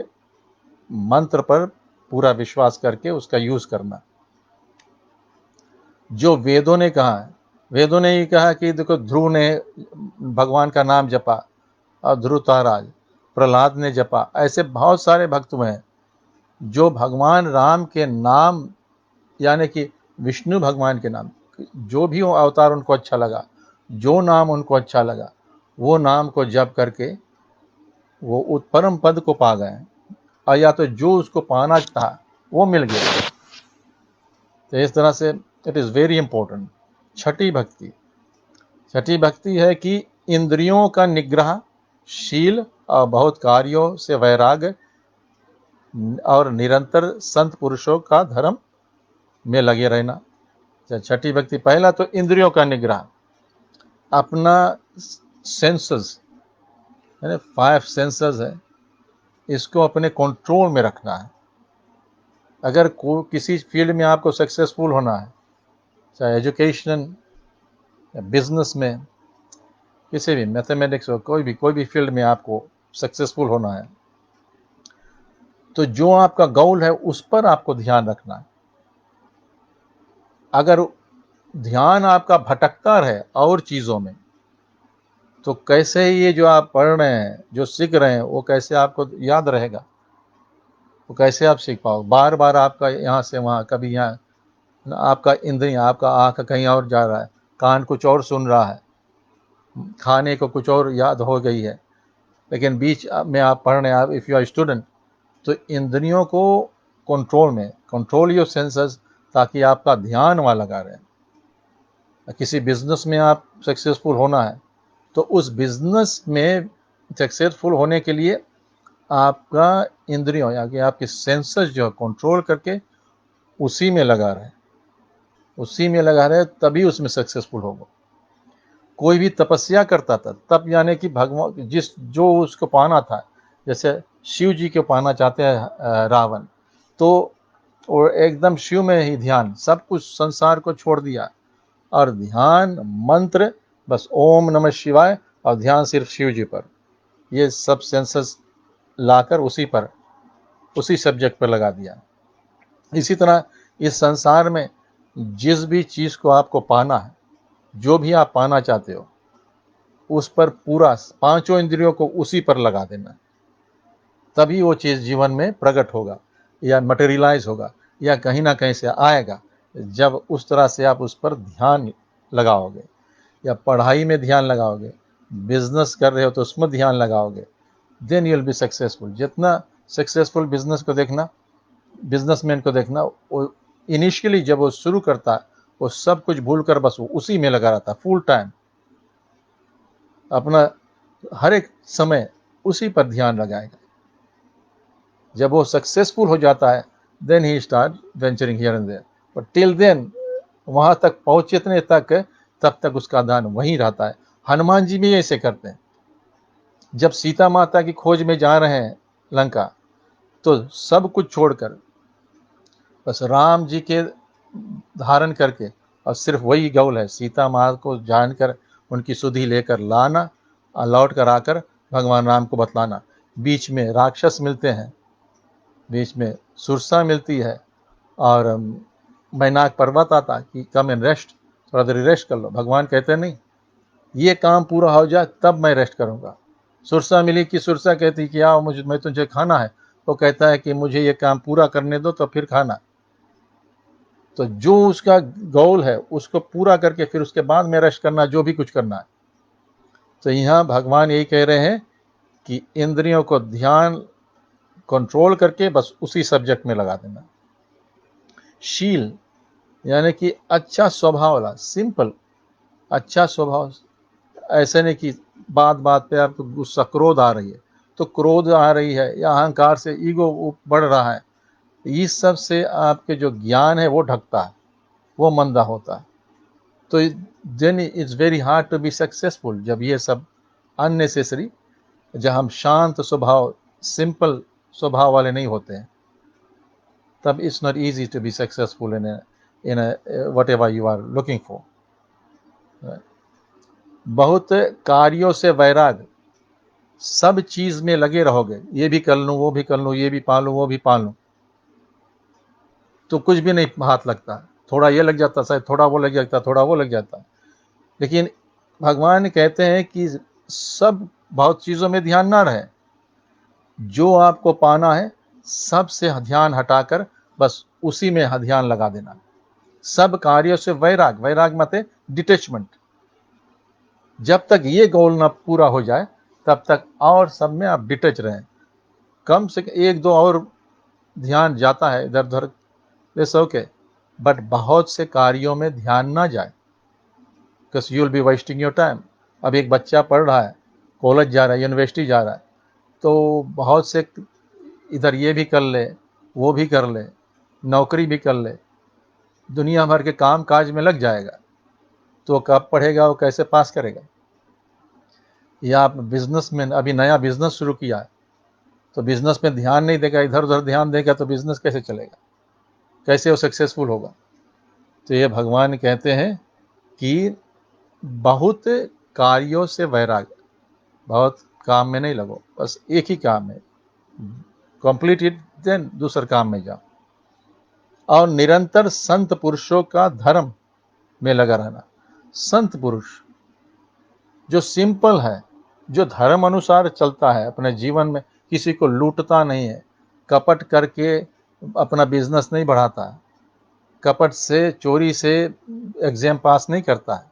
मंत्र पर पूरा विश्वास करके उसका यूज करना। जो वेदों ने कहा है, वेदों ने ये कहा कि देखो ध्रुव ने भगवान का नाम जपा और ध्रुवताराज, प्रहलाद ने जपा, ऐसे बहुत सारे भक्त हुए हैं जो भगवान राम के नाम, यानी कि विष्णु भगवान के नाम, जो भी अवतार उनको अच्छा लगा, जो नाम उनको अच्छा लगा, वो नाम को जप करके वो परम पद को पा गए, और या तो जो उसको पाना था वो मिल गया। तो इस तरह से इट इज़ वेरी इंपॉर्टेंट। छठी भक्ति है कि इंद्रियों का निग्रह, शील और बहुत कार्यों से वैराग्य और निरंतर संत पुरुषों का धर्म में लगे रहना। छठी भक्ति, पहला तो इंद्रियों का निग्रह, अपना सेंसेस यानी 5 सेंसेस है, इसको अपने कंट्रोल में रखना है। अगर किसी फील्ड में आपको सक्सेसफुल होना है, चाहे एजुकेशन या बिजनेस में, किसी भी मैथमेटिक्स हो, कोई भी फील्ड में आपको सक्सेसफुल होना है, तो जो आपका गोल है उस पर आपको ध्यान रखना है। अगर ध्यान आपका भटकता रहे और चीज़ों में, तो कैसे ये जो आप पढ़ रहे हैं, जो सीख रहे हैं, वो कैसे आपको याद रहेगा, वो कैसे आप सीख पाओ। बार बार आपका यहाँ से वहाँ, कभी यहाँ, आपका इंद्रिय, आपका आँख कहीं और जा रहा है, कान कुछ और सुन रहा है, खाने को कुछ और याद हो गई है, लेकिन बीच में आप पढ़ रहे हैं, आप इफ़ यू आर स्टूडेंट, तो इंद्रियों को कंट्रोल योर सेंसेस, ताकि आपका ध्यान वहाँ लगा रहे। किसी बिजनेस में आप सक्सेसफुल होना है, तो उस बिजनेस में सक्सेसफुल होने के लिए आपका इंद्रियों या कि आपके सेंसेस जो कंट्रोल करके उसी में लगा रहे, तभी उसमें सक्सेसफुल होगा। कोई भी तपस्या करता था तब, यानी कि भगवान जो उसको पाना था, जैसे शिव जी को पाना चाहते हैं रावण, तो और एकदम शिव में ही ध्यान, सब कुछ संसार को छोड़ दिया और ध्यान मंत्र बस ओम नमः शिवाय, और ध्यान सिर्फ शिव जी पर, ये सब सेंसेस लाकर उसी सब्जेक्ट पर लगा दिया। इसी तरह इस संसार में जिस भी चीज़ को आपको पाना है, जो भी आप पाना चाहते हो, उस पर पूरा 5 इंद्रियों को उसी पर लगा देना, तभी वो चीज़ जीवन में प्रकट होगा या मटेरियलाइज होगा या कहीं ना कहीं से आएगा। जब उस तरह से आप उस पर ध्यान लगाओगे, या पढ़ाई में ध्यान लगाओगे, बिजनेस कर रहे हो तो उसमें ध्यान लगाओगे, then you will be successful. जितना सक्सेसफुल बिजनेसमैन को देखना, वो इनिशियली जब वो शुरू करता है, वो सब कुछ भूल कर बस वो उसी में लगा रहता, फुल टाइम अपना हर एक समय उसी पर ध्यान लगाएगा। जब वो सक्सेसफुल हो जाता है, then he start venturing here and there, but till then वहां तक पहुंचने तक, तब तक उसका ध्यान वहीं रहता है। हनुमान जी भी ऐसे करते हैं। जब सीता माता की खोज में जा रहे हैं लंका, तो सब कुछ छोड़कर बस राम जी के धारण करके, और सिर्फ वही गोल है, सीता माँ को जानकर उनकी सुधि लेकर लाना और लौट कर आकर भगवान राम को बतलाना। बीच में राक्षस मिलते हैं, बीच में सुरसा मिलती है, और मैनाक पर्वत आता कि कम एंड रेस्ट, थोड़ा देर रेस्ट कर लो। भगवान कहते नहीं, ये काम पूरा हो जाए तब मैं रेस्ट करूंगा। सुरसा मिली कि सुरसा कहती कि आओ मैं तुझे खाना है, वो कहता है कि मुझे ये काम पूरा करने दो तो फिर खाना। तो जो उसका गोल है उसको पूरा करके फिर उसके बाद में रेस्ट करना, जो भी कुछ करना है। तो यहाँ भगवान यही कह रहे हैं कि इंद्रियों को ध्यान कंट्रोल करके बस उसी सब्जेक्ट में लगा देना। शील यानी कि अच्छा स्वभाव वाला, सिंपल अच्छा स्वभाव, ऐसे नहीं कि बात बात पे आपको गुस्सा क्रोध आ रही है, तो क्रोध आ रही है या अहंकार से ईगो बढ़ रहा है, इस सब से आपके जो ज्ञान है वो ढकता है, वो मंदा होता है। तो then it's very hard to be successful. जब ये सब अननेसेसरी, जब हम शांत स्वभाव, सिंपल स्वभाव वाले नहीं होते हैं, तब it's not easy to be successful in whatever you are looking for. बहुत कार्यों से वैराग, सब चीज में लगे रहोगे, ये भी कर लूं, वो भी कर लूं, ये भी पालूं, वो भी पालूं, तो कुछ भी नहीं हाथ लगता। थोड़ा ये लग जाता, शायद थोड़ा वो लग जाता, थोड़ा वो लग जाता। लेकिन भगवान कहते हैं कि सब बहुत चीजों में ध्यान ना रहे, जो आपको पाना है सबसे ध्यान हटाकर बस उसी में ध्यान लगा देना। सब कार्यों से वैराग, वैराग मतलब डिटेचमेंट। जब तक ये गोल ना पूरा हो जाए तब तक और सब में आप डिटेच रहें। कम से कम एक दो और ध्यान जाता है इधर उधर, इट्स ओके, बट बहुत से कार्यों में ध्यान ना जाए, because you will B wasting your time. अब एक बच्चा पढ़ रहा है, कॉलेज जा रहा है, यूनिवर्सिटी जा रहा है, तो बहुत से इधर ये भी कर ले, वो भी कर ले, नौकरी भी कर ले, दुनिया भर के काम काज में लग जाएगा, तो कब पढ़ेगा, वो कैसे पास करेगा? या आप बिजनेस में अभी नया बिजनेस शुरू किया है, तो बिजनेस में ध्यान नहीं देगा, इधर उधर ध्यान देगा, तो बिजनेस कैसे चलेगा, कैसे वो सक्सेसफुल होगा? तो ये भगवान कहते हैं कि बहुत कार्यों से वैराग, बहुत काम में नहीं लगो, बस एक ही काम में कंप्लीट इट, देन दूसरे काम में जाओ। और निरंतर संत पुरुषों का धर्म में लगा रहना। संत पुरुष जो सिंपल है, जो धर्म अनुसार चलता है अपने जीवन में, किसी को लूटता नहीं है, कपट करके अपना बिजनेस नहीं बढ़ाता है, कपट से चोरी से एग्जाम पास नहीं करता है,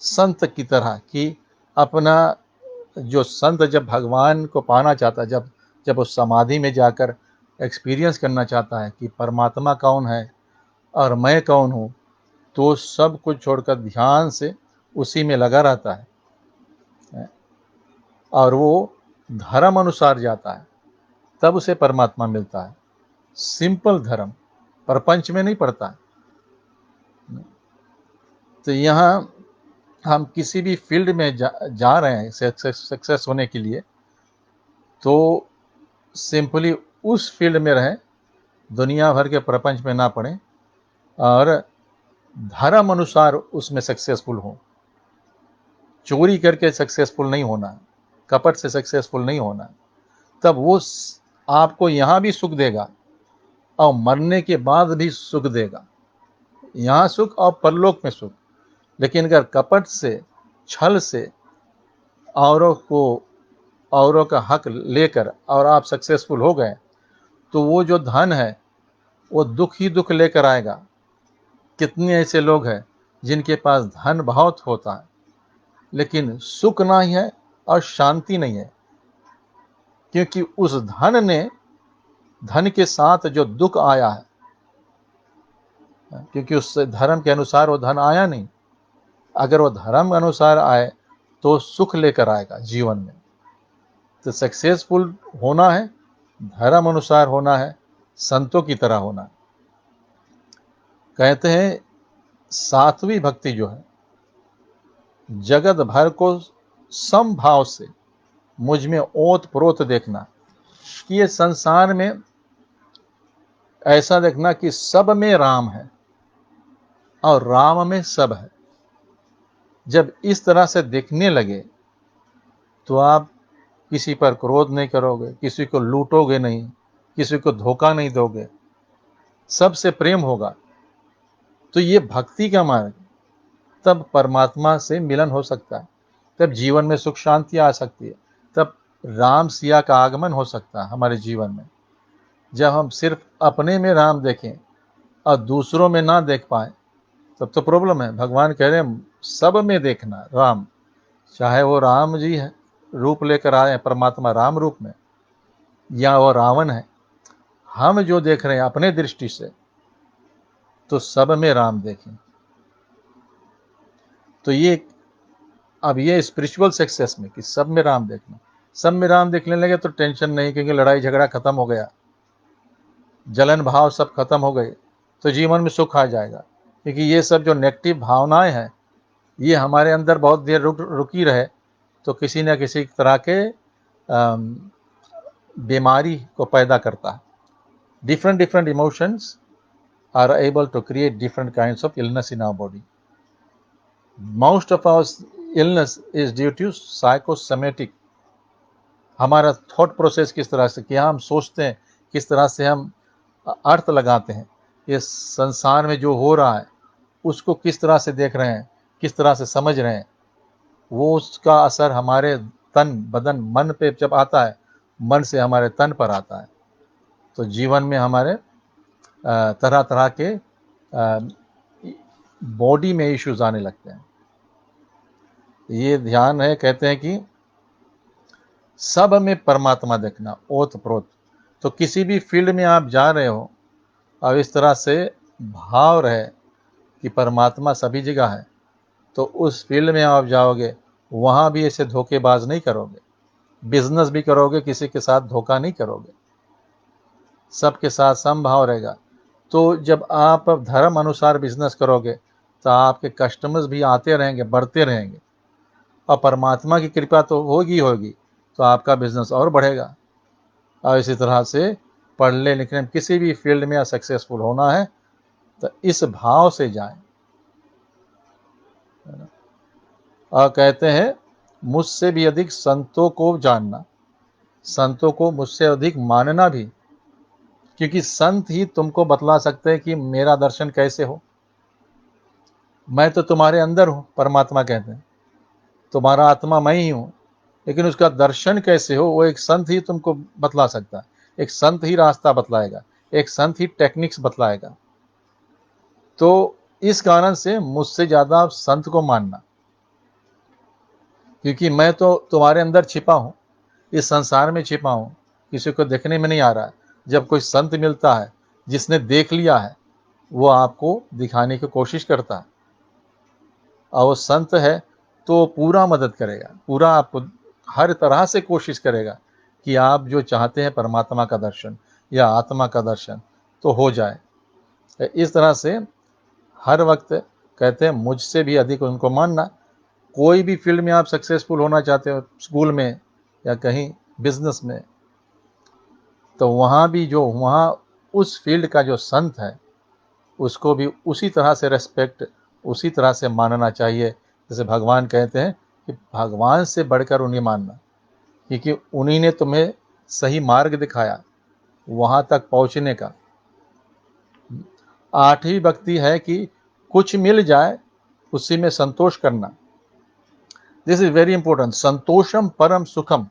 संत की तरह कि अपना जो संत जब भगवान को पाना चाहता है, जब वो समाधि में जाकर एक्सपीरियंस करना चाहता है कि परमात्मा कौन है और मैं कौन हूँ, तो सब कुछ छोड़कर ध्यान से उसी में लगा रहता है और वो धर्म अनुसार जाता है, तब उसे परमात्मा मिलता है। सिंपल धर्म, प्रपंच में नहीं पड़ता है। तो यहाँ हम किसी भी फील्ड में जा रहे हैं सक्सेस होने के लिए, तो सिंपली उस फील्ड में रहें, दुनिया भर के प्रपंच में ना पड़े और धर्म अनुसार उसमें सक्सेसफुल हो। चोरी करके सक्सेसफुल नहीं होना, कपट से सक्सेसफुल नहीं होना, तब वो आपको यहाँ भी सुख देगा और मरने के बाद भी सुख देगा, यहाँ सुख और परलोक में सुख। लेकिन अगर कपट से, छल से औरों का हक लेकर और आप सक्सेसफुल हो गए, तो वो जो धन है वो दुख ही दुख लेकर आएगा। कितने ऐसे लोग हैं जिनके पास धन बहुत होता है लेकिन सुख नहीं है और शांति नहीं है, क्योंकि उस धन के साथ जो दुख आया है, क्योंकि उस धर्म के अनुसार वो धन आया नहीं। अगर वो धर्म अनुसार आए तो सुख लेकर आएगा जीवन में। तो सक्सेसफुल होना है, धर्म अनुसार होना है, संतों की तरह होना है। कहते हैं सात्विक भक्ति जो है, जगत भर को समभाव से मुझ में ओत प्रोत देखना, कि ये संसार में ऐसा देखना कि सब में राम है और राम में सब है। जब इस तरह से देखने लगे तो आप किसी पर क्रोध नहीं करोगे, किसी को लूटोगे नहीं, किसी को धोखा नहीं दोगे, सबसे प्रेम होगा। तो ये भक्ति का मार्ग, तब परमात्मा से मिलन हो सकता है, तब जीवन में सुख शांति आ सकती है, तब राम सिया का आगमन हो सकता है हमारे जीवन में। जब हम सिर्फ अपने में राम देखें और दूसरों में ना देख पाए, तब तो प्रॉब्लम है। भगवान कह रहे हैं सब में देखना राम, चाहे वो राम जी है रूप लेकर आए हैं परमात्मा राम रूप में, या वो रावण है, हम जो देख रहे हैं अपने दृष्टि से, तो सब में राम देखें। तो ये स्पिरिचुअल सक्सेस में कि सब में राम देखना, सब में राम देखने लगे तो टेंशन नहीं, क्योंकि लड़ाई झगड़ा खत्म हो गया। जलन भाव सब खत्म हो गए तो जीवन में सुख आ जाएगा। क्योंकि ये सब जो नेगेटिव भावनाएं हैं ये हमारे अंदर बहुत देर रुकी रहे तो किसी न किसी तरह के बीमारी को पैदा करता है। different emotions are able to create different kinds of illness in our body. Most of our illness is due to psychosomatic. हमारा थॉट प्रोसेस किस तरह से, क्या हम सोचते हैं, किस तरह से हम अर्थ लगाते हैं, ये संसार में जो हो रहा है उसको किस तरह से देख रहे हैं, किस तरह से समझ रहे हैं, वो उसका असर हमारे तन बदन मन पे जब आता है, मन से हमारे तन पर आता है, तो जीवन में हमारे तरह तरह के बॉडी में इश्यूज आने लगते हैं। ये ध्यान है, कहते हैं कि सब में परमात्मा देखना, ओत प्रोत। तो किसी भी फील्ड में आप जा रहे हो और इस तरह से भाव रहे कि परमात्मा सभी जगह है, तो उस फील्ड में आप जाओगे, वहाँ भी ऐसे धोखेबाज नहीं करोगे, बिजनेस भी करोगे, किसी के साथ धोखा नहीं करोगे, सबके साथ समभाव रहेगा। तो जब आप धर्म अनुसार बिजनेस करोगे तो आपके कस्टमर्स भी आते रहेंगे, बढ़ते रहेंगे, और परमात्मा की कृपा तो होगी होगी, तो आपका बिजनेस और बढ़ेगा। और इसी तरह से पढ़ने लिखने में किसी भी फील्ड में सक्सेसफुल होना है तो इस भाव से जाएं। और कहते हैं मुझसे भी अधिक संतों को जानना, संतों को मुझसे अधिक मानना भी, क्योंकि संत ही तुमको बतला सकते हैं कि मेरा दर्शन कैसे हो। मैं तो तुम्हारे अंदर हूं, परमात्मा कहते हैं, तुम्हारा आत्मा मैं ही हूं, लेकिन उसका दर्शन कैसे हो वो एक संत ही तुमको बतला सकता है। एक संत ही रास्ता बतलाएगा, एक संत ही टेक्निक्स बतलाएगा। तो इस कारण से मुझसे ज्यादा आप संत को मानना, क्योंकि मैं तो तुम्हारे अंदर छिपा हूं, इस संसार में छिपा हूं, किसी को देखने में नहीं आ रहा है। जब कोई संत मिलता है जिसने देख लिया है, वो आपको दिखाने की कोशिश करता है, और वो संत है तो पूरा मदद करेगा, पूरा आपको हर तरह से कोशिश करेगा कि आप जो चाहते हैं परमात्मा का दर्शन या आत्मा का दर्शन तो हो जाए। इस तरह से हर वक्त कहते हैं मुझसे भी अधिक उनको मानना। कोई भी फील्ड में आप सक्सेसफुल होना चाहते हो, स्कूल में या कहीं बिजनेस में, तो वहाँ भी जो वहाँ उस फील्ड का जो संत है उसको भी उसी तरह से रेस्पेक्ट, उसी तरह से मानना चाहिए। जैसे भगवान कहते हैं कि भगवान से बढ़कर उन्हें मानना, क्योंकि उन्हीं ने तुम्हें सही मार्ग दिखाया वहाँ तक पहुँचने का। 8वीं भक्ति है कि कुछ मिल जाए उसी में संतोष करना। This is very important. संतोषम परम सुखम,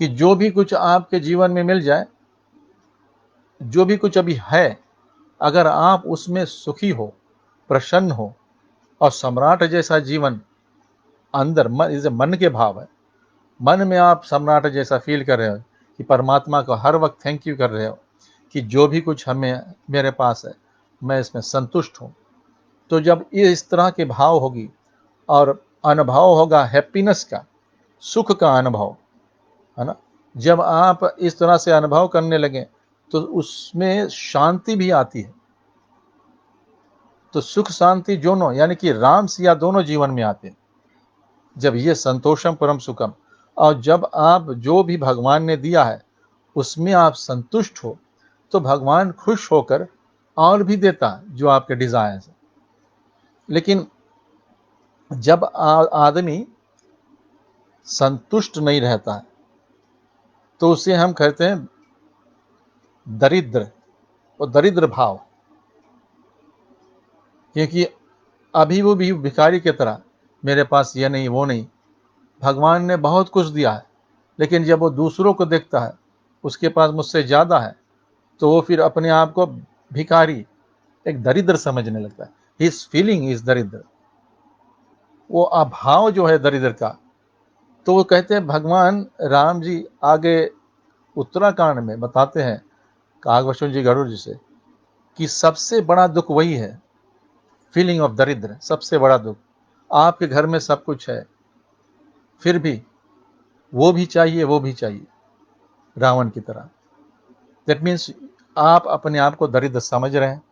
कि जो भी कुछ आपके जीवन में मिल जाए, जो भी कुछ अभी है, अगर आप उसमें सुखी हो, प्रसन्न हो, और सम्राट जैसा जीवन अंदर मन के भाव है, मन में आप सम्राट जैसा फील कर रहे हो कि परमात्मा को हर वक्त थैंक यू कर रहे हो कि जो भी कुछ हमें मेरे पास है मैं इसमें संतुष्ट हूँ। तो जब ये इस तरह के भाव होगी और अनुभव होगा हैप्पीनेस का, सुख का अनुभव, है ना, जब आप इस तरह से अनुभव करने लगे तो उसमें शांति भी आती है। तो सुख शांति दोनों, यानी कि राम सिया दोनों जीवन में आते हैं जब ये संतोषम परम सुखम। और जब आप जो भी भगवान ने दिया है उसमें आप संतुष्ट हो तो भगवान खुश होकर और भी देता है जो आपके डिजायर्स है। लेकिन जब आदमी संतुष्ट नहीं रहता है तो उसे हम कहते हैं दरिद्र, और दरिद्र भाव, क्योंकि अभी वो भी भिखारी की तरह, मेरे पास ये नहीं वो नहीं। भगवान ने बहुत कुछ दिया है, लेकिन जब वो दूसरों को देखता है उसके पास मुझसे ज़्यादा है तो वो फिर अपने आप को भिखारी, एक दरिद्र समझने लगता है। हिज फीलिंग इज दरिद्र, वो अभाव जो है दरिद्र का। तो वो कहते हैं, भगवान राम जी आगे उत्तराखंड में बताते हैं कागभूषण जी गरुड़ जी से कि सबसे बड़ा दुख वही है, फीलिंग ऑफ दरिद्र। सबसे बड़ा दुख, आपके घर में सब कुछ है फिर भी वो भी चाहिए वो भी चाहिए, रावण की तरह। दैट मीन्स आप अपने आप को दरिद्र समझ रहे हैं,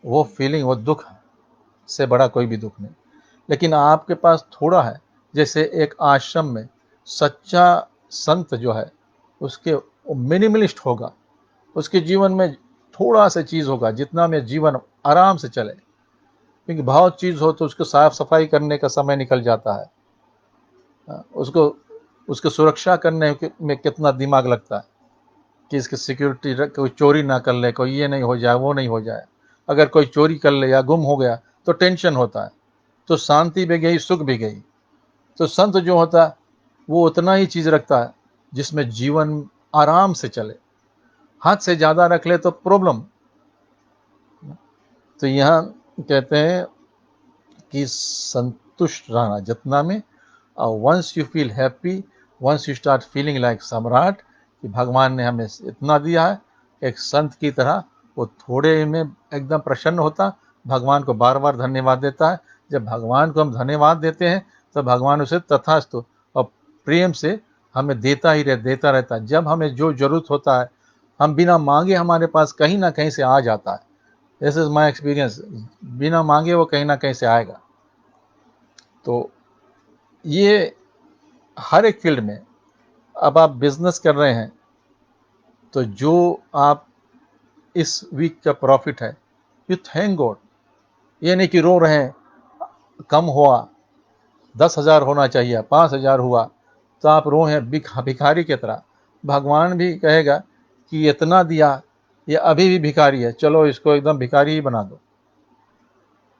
वो फीलिंग, वो दुख से बड़ा कोई भी दुख नहीं। लेकिन आपके पास थोड़ा है, जैसे एक आश्रम में सच्चा संत जो है, उसके मिनिमलिस्ट होगा, उसके जीवन में थोड़ा सा चीज़ होगा जितना में जीवन आराम से चले, क्योंकि बहुत चीज़ हो तो उसको साफ सफाई करने का समय निकल जाता है, उसको उसको सुरक्षा करने में कितना दिमाग लगता है कि इसकी सिक्योरिटी, कोई चोरी ना कर ले, कोई ये नहीं हो जाए, वो नहीं हो जाए। अगर कोई चोरी कर ले या गुम हो गया तो टेंशन होता है, तो शांति भी गई, सुख भी गई। तो संत जो होता है वो उतना ही चीज़ रखता है जिसमें जीवन आराम से चले, हाथ से ज़्यादा रख ले तो प्रॉब्लम। तो यहाँ कहते हैं कि संतुष्ट रहना जितना में, और once you feel happy, once you start feeling like सम्राट, कि भगवान ने हमें इतना दिया है, एक संत की तरह वो थोड़े में एकदम प्रसन्न होता, भगवान को बार बार धन्यवाद देता है। जब भगवान को हम धन्यवाद देते हैं तो भगवान उसे तथास्तु और प्रेम से हमें देता रहता है। जब हमें जो जरूरत होता है, हम बिना मांगे हमारे पास कहीं ना कहीं से आ जाता है। दिस इज माई एक्सपीरियंस, बिना मांगे वो कहीं ना कहीं से आएगा। तो ये हर एक फील्ड में, अब आप बिजनेस कर रहे हैं तो जो आप इस वीक का प्रॉफिट है, यू थैंक गॉड। ये नहीं कि रो रहे हैं कम हुआ, 10,000 होना चाहिए, 5,000 हुआ तो आप रो हैं भिखारी की तरह। भगवान भी कहेगा कि इतना दिया, ये अभी भी भिखारी है, चलो इसको एकदम भिखारी ही बना दो,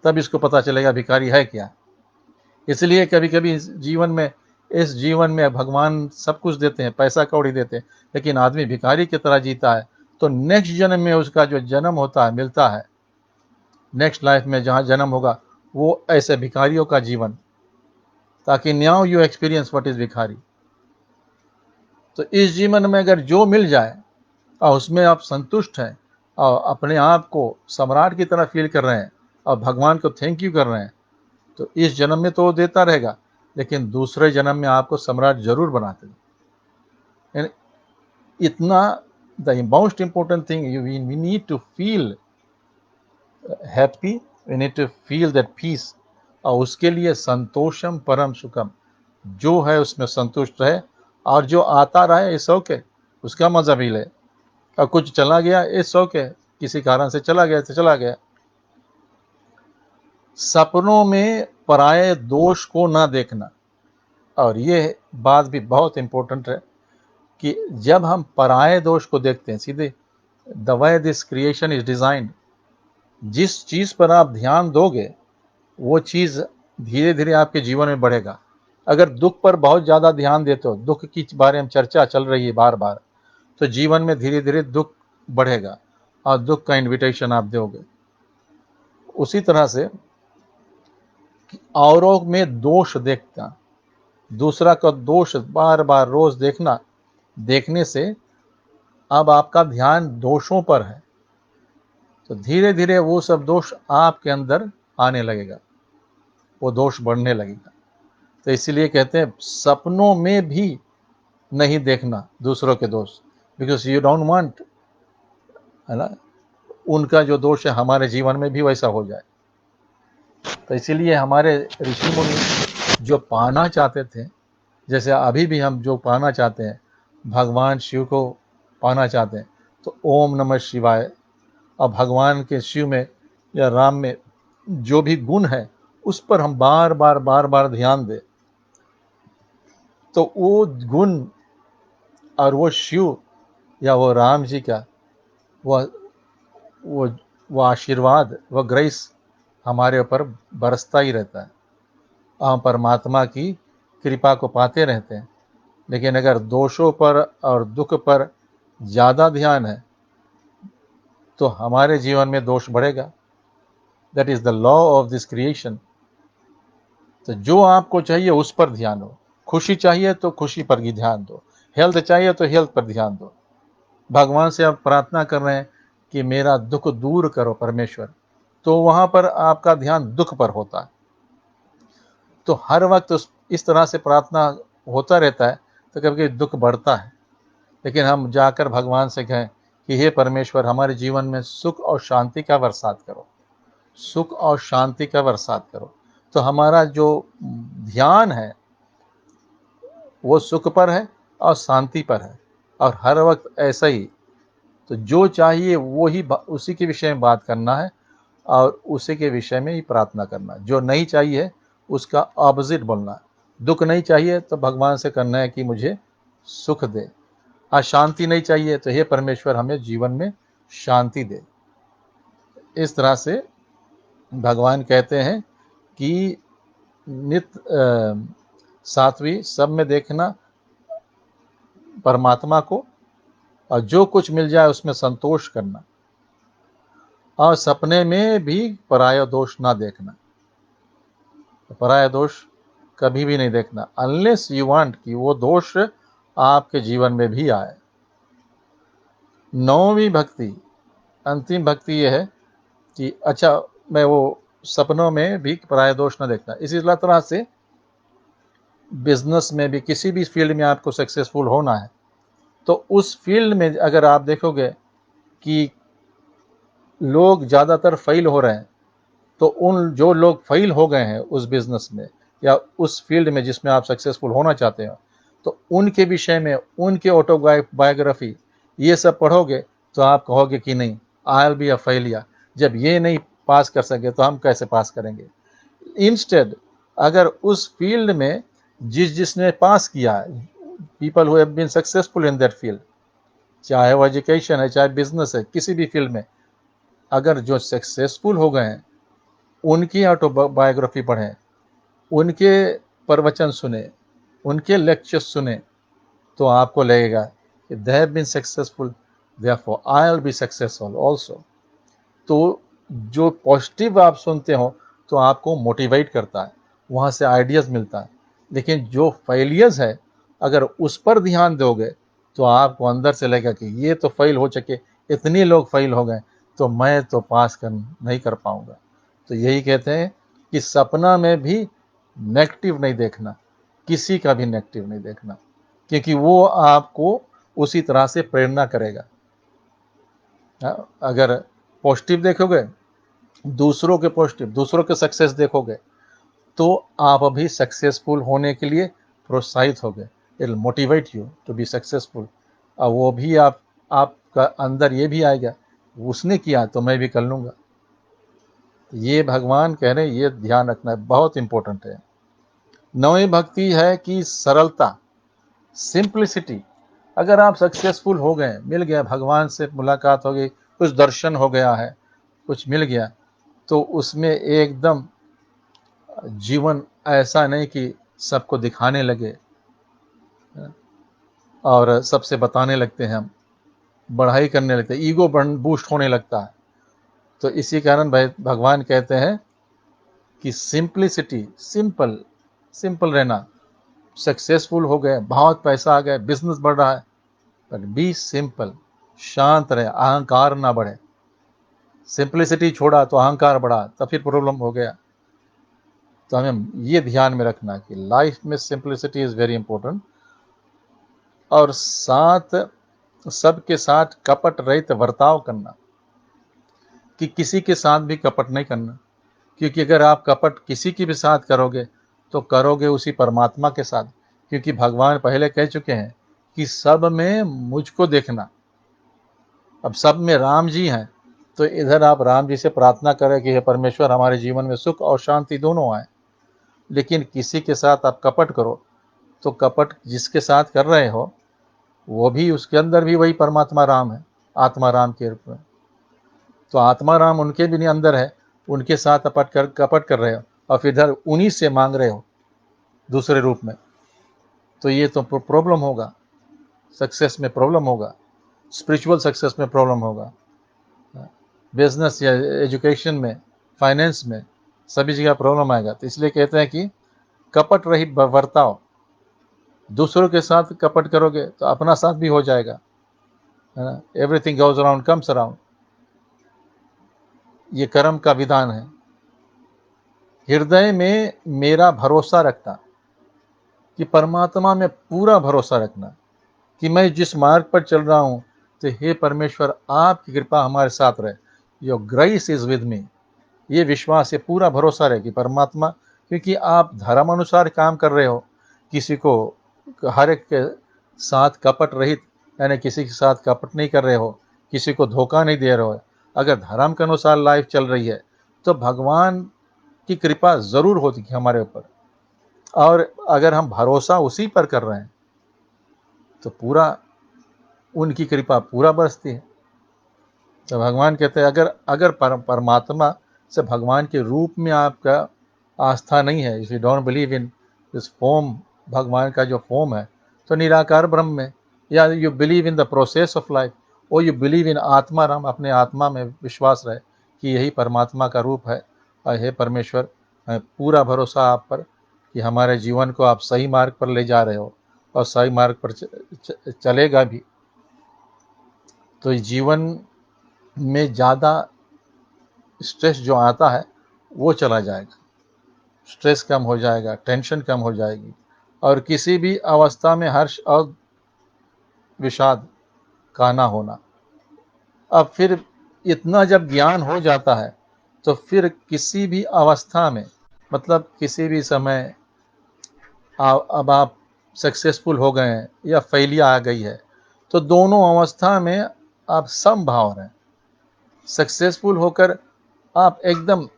तब इसको पता चलेगा भिखारी है क्या। इसलिए कभी कभी इस जीवन में भगवान सब कुछ देते हैं, पैसा कौड़ी देते हैं, लेकिन आदमी भिखारी की तरह जीता है तो नेक्स्ट जन्म में उसका जो जन्म होता है, मिलता है नेक्स्ट लाइफ में जहाँ जन्म होगा, वो ऐसे भिखारियों का जीवन, ताकि now you experience what is भिखारी। तो इस जीवन में अगर जो मिल जाए और उसमें आप संतुष्ट हैं और अपने आप को सम्राट की तरह फील कर रहे हैं और भगवान को थैंक यू कर रहे हैं, तो इस जन्म में तो वो देता रहेगा, लेकिन दूसरे जन्म में आपको सम्राट जरूर बनाते हैं। इतना the most important thing, we need to feel happy, we need to feel that peace, और उसके लिए संतोषम परम सुखम, जो है उसमें संतुष्ट रहे, और जो आता रहे इस ओके, उसका मजा भी ले। और कुछ चला गया इस ओके, किसी कारण से चला गया तो चला गया। सपनों में पराये दोष को ना देखना, और ये बात भी बहुत इंपॉर्टेंट है कि जब हम पराये दोष को देखते हैं, सीधे the way this creation is designed, जिस चीज पर आप ध्यान दोगे वो चीज धीरे धीरे आपके जीवन में बढ़ेगा। अगर दुख पर बहुत ज्यादा ध्यान देते हो, दुख की बारे में चर्चा चल रही है बार बार, तो जीवन में धीरे धीरे दुख बढ़ेगा और दुख का इनविटेशन आप दोगे। उसी तरह से औरों में दोष देखना, दूसरा का दोष बार बार रोज देखने से अब आपका ध्यान दोषों पर है, तो धीरे धीरे वो सब दोष आपके अंदर आने लगेगा, वो दोष बढ़ने लगेगा। तो इसीलिए कहते हैं सपनों में भी नहीं देखना दूसरों के दोष, बिकॉज यू डोंट वांट, है ना, उनका जो दोष है हमारे जीवन में भी वैसा हो जाए। तो इसीलिए हमारे ऋषि मुनि जो पाना चाहते थे, जैसे अभी भी हम जो पाना चाहते हैं, भगवान शिव को पाना चाहते हैं, तो ओम नमः शिवाय, और भगवान के शिव में या राम में जो भी गुण है उस पर हम बार बार ध्यान दें, तो वो गुण और वो शिव या वो राम जी का वो वो वो आशीर्वाद, वो ग्रेस हमारे ऊपर बरसता ही रहता है, हम परमात्मा की कृपा को पाते रहते हैं। लेकिन अगर दोषों पर और दुख पर ज़्यादा ध्यान है तो हमारे जीवन में दोष बढ़ेगा। That is the law of this creation. तो जो आपको चाहिए उस पर ध्यान दो, खुशी चाहिए तो खुशी पर ही ध्यान दो, हेल्थ चाहिए तो हेल्थ पर ध्यान दो। भगवान से आप प्रार्थना कर रहे हैं कि मेरा दुख दूर करो परमेश्वर, तो वहां पर आपका ध्यान दुख पर होता है। तो हर वक्त इस तरह से प्रार्थना होता रहता है तो कभी कभी दुख बढ़ता है। लेकिन हम जाकर भगवान से कहें कि हे परमेश्वर हमारे जीवन में सुख और शांति का बरसात करो, सुख और शांति का बरसात करो। तो हमारा जो ध्यान है वो सुख पर है और शांति पर है, और हर वक्त ऐसा ही। तो जो चाहिए वो ही उसी के विषय में बात करना है और उसी के विषय में ही प्रार्थना करना है। जो नहीं चाहिए उसका ऑपोजिट बोलना है। दुख नहीं चाहिए तो भगवान से करना है कि मुझे सुख दे। अशांति नहीं चाहिए तो हे परमेश्वर हमें जीवन में शांति दे। इस तरह से भगवान कहते हैं कि नित्य सात्वी सब में देखना परमात्मा को, और जो कुछ मिल जाए उसमें संतोष करना, और सपने में भी पराया दोष ना देखना। पराया दोष कभी भी नहीं देखना, अनलेस यू वांट कि वो दोष आपके जीवन में भी आए। नौवीं भक्ति, अंतिम भक्ति ये है कि अच्छा मैं वो सपनों में भी पराया दोष ना देखना। इसी तरह से बिजनेस में भी, किसी भी फील्ड में आपको सक्सेसफुल होना है तो उस फील्ड में अगर आप देखोगे कि लोग ज़्यादातर फेल हो रहे हैं, तो उन जो लोग फेल हो गए हैं उस बिजनेस में या उस फील्ड में जिसमें आप सक्सेसफुल होना चाहते हो, तो उनके विषय में, उनके ऑटोबायोग्राफी ये सब पढ़ोगे तो आप कहोगे कि नहीं, आई विल बी अ फेलियर। जब ये नहीं पास कर सके तो हम कैसे पास करेंगे। इंस्टेड अगर उस फील्ड में जिसने पास किया है, people who have been successful in that field, चाहे वो एजुकेशन है चाहे बिजनेस है, किसी भी फील्ड में अगर जो सक्सेसफुल हो गए हैं उनकी ऑटोबायोग्राफी पढ़ें, उनके प्रवचन सुने, उनके लेक्चर्स सुने, तो आपको लगेगा कि they have been successful, therefore I will be successful also. तो जो पॉजिटिव आप सुनते हो तो आपको मोटिवेट करता है, वहाँ से आइडियाज़ मिलता है। लेकिन जो फेलियर्स है अगर उस पर ध्यान दोगे तो आपको अंदर से लगेगा कि ये तो फेल हो चुके, इतने लोग फेल हो गए, तो मैं तो पास नहीं कर पाऊँगा। तो यही कहते हैं कि सपना में भी नेगेटिव नहीं देखना, किसी का भी नेगेटिव नहीं देखना, क्योंकि वो आपको उसी तरह से प्रेरणा करेगा। अगर पॉजिटिव देखोगे, दूसरों के पॉजिटिव, दूसरों के सक्सेस देखोगे, तो आप अभी सक्सेसफुल होने के लिए प्रोत्साहित होगे। It will motivate you to be successful. और वो भी आपका अंदर ये भी आएगा, उसने किया तो मैं भी कर लूँगा। ये भगवान कह रहे हैं, ये ध्यान रखना है, बहुत इंपॉर्टेंट है। नौवीं भक्ति है कि सरलता, सिंप्लिसिटी। अगर आप सक्सेसफुल हो गए, मिल गया, भगवान से मुलाकात हो गई, कुछ दर्शन हो गया है, कुछ मिल गया, तो उसमें एकदम जीवन ऐसा नहीं कि सबको दिखाने लगे और सबसे बताने लगते हैं, हम बढ़ाई करने लगते हैं, ईगो बूस्ट होने लगता है। तो इसी कारण भगवान कहते हैं कि सिंप्लिसिटी, सिंपल रहना। सक्सेसफुल हो गए, बहुत पैसा आ गया, बिजनेस बढ़ रहा है, बट बी सिंपल, शांत रहे, अहंकार ना बढ़े। सिंप्लिसिटी छोड़ा तो अहंकार बढ़ा, तब फिर प्रॉब्लम हो गया। तो हमें ये ध्यान में रखना कि लाइफ में सिंप्लिसिटी इज वेरी इंपॉर्टेंट। और साथ सबके साथ कपट रहित बर्ताव करना, कि किसी के साथ भी कपट नहीं करना, क्योंकि अगर आप कपट किसी के भी साथ करोगे तो करोगे उसी परमात्मा के साथ, क्योंकि भगवान पहले कह चुके हैं कि सब में मुझको देखना। अब सब में राम जी हैं, तो इधर आप राम जी से प्रार्थना करें कि हे परमेश्वर हमारे जीवन में सुख और शांति दोनों आए। लेकिन किसी के साथ आप कपट करो तो कपट जिसके साथ कर रहे हो वो भी, उसके अंदर भी वही परमात्मा राम है, आत्मा राम के रूप में। तो आत्मा राम उनके भी नहीं अंदर है, उनके साथ कपट कर रहे हो और फिर इधर उन्हीं से मांग रहे हो दूसरे रूप में, तो ये तो प्रॉब्लम होगा, सक्सेस में प्रॉब्लम होगा, स्पिरिचुअल सक्सेस में प्रॉब्लम होगा, बिजनेस या एजुकेशन में, फाइनेंस में, सभी जगह प्रॉब्लम आएगा। तो इसलिए कहते हैं कि कपट रहित बर्ताव। दूसरों के साथ कपट करोगे तो अपना साथ भी हो जाएगा, है ना। Everything goes around comes around, ये कर्म का विधान है। हृदय में मेरा भरोसा रखना, कि परमात्मा में पूरा भरोसा रखना कि मैं जिस मार्ग पर चल रहा हूँ तो हे परमेश्वर आपकी कृपा हमारे साथ रहे, your grace is with me. ये विश्वास, ये पूरा भरोसा रहे कि परमात्मा, क्योंकि आप धर्म अनुसार काम कर रहे हो, किसी को हर एक के साथ कपट रहित, यानी किसी के साथ कपट नहीं कर रहे हो, किसी को धोखा नहीं दे रहे हो, अगर धर्म के अनुसार लाइफ चल रही है तो भगवान की कृपा जरूर होती है हमारे ऊपर। और अगर हम भरोसा उसी पर कर रहे हैं तो पूरा उनकी कृपा पूरा बरसती है। तो भगवान कहते हैं अगर अगर परमात्मा से भगवान के रूप में आपका आस्था नहीं है, if you don't believe in this form, भगवान का जो फॉर्म है, तो निराकार ब्रह्म में, या you believe in the process of life, और यू बिलीव इन आत्मा राम, अपने आत्मा में विश्वास रहे कि यही परमात्मा का रूप है। और हे परमेश्वर, पूरा भरोसा आप पर कि हमारे जीवन को आप सही मार्ग पर ले जा रहे हो और सही मार्ग पर चलेगा भी। तो जीवन में ज़्यादा स्ट्रेस जो आता है वो चला जाएगा, स्ट्रेस कम हो जाएगा, टेंशन कम हो जाएगी, और किसी भी अवस्था में हर्ष और विषाद का ना होना। अब फिर इतना जब ज्ञान हो जाता है तो फिर किसी भी अवस्था में, मतलब किसी भी समय, अब आप सक्सेसफुल हो गए हैं या फेलियर आ गई है, तो दोनों अवस्था में आप समभाव रहें। सक्सेसफुल होकर आप एकदम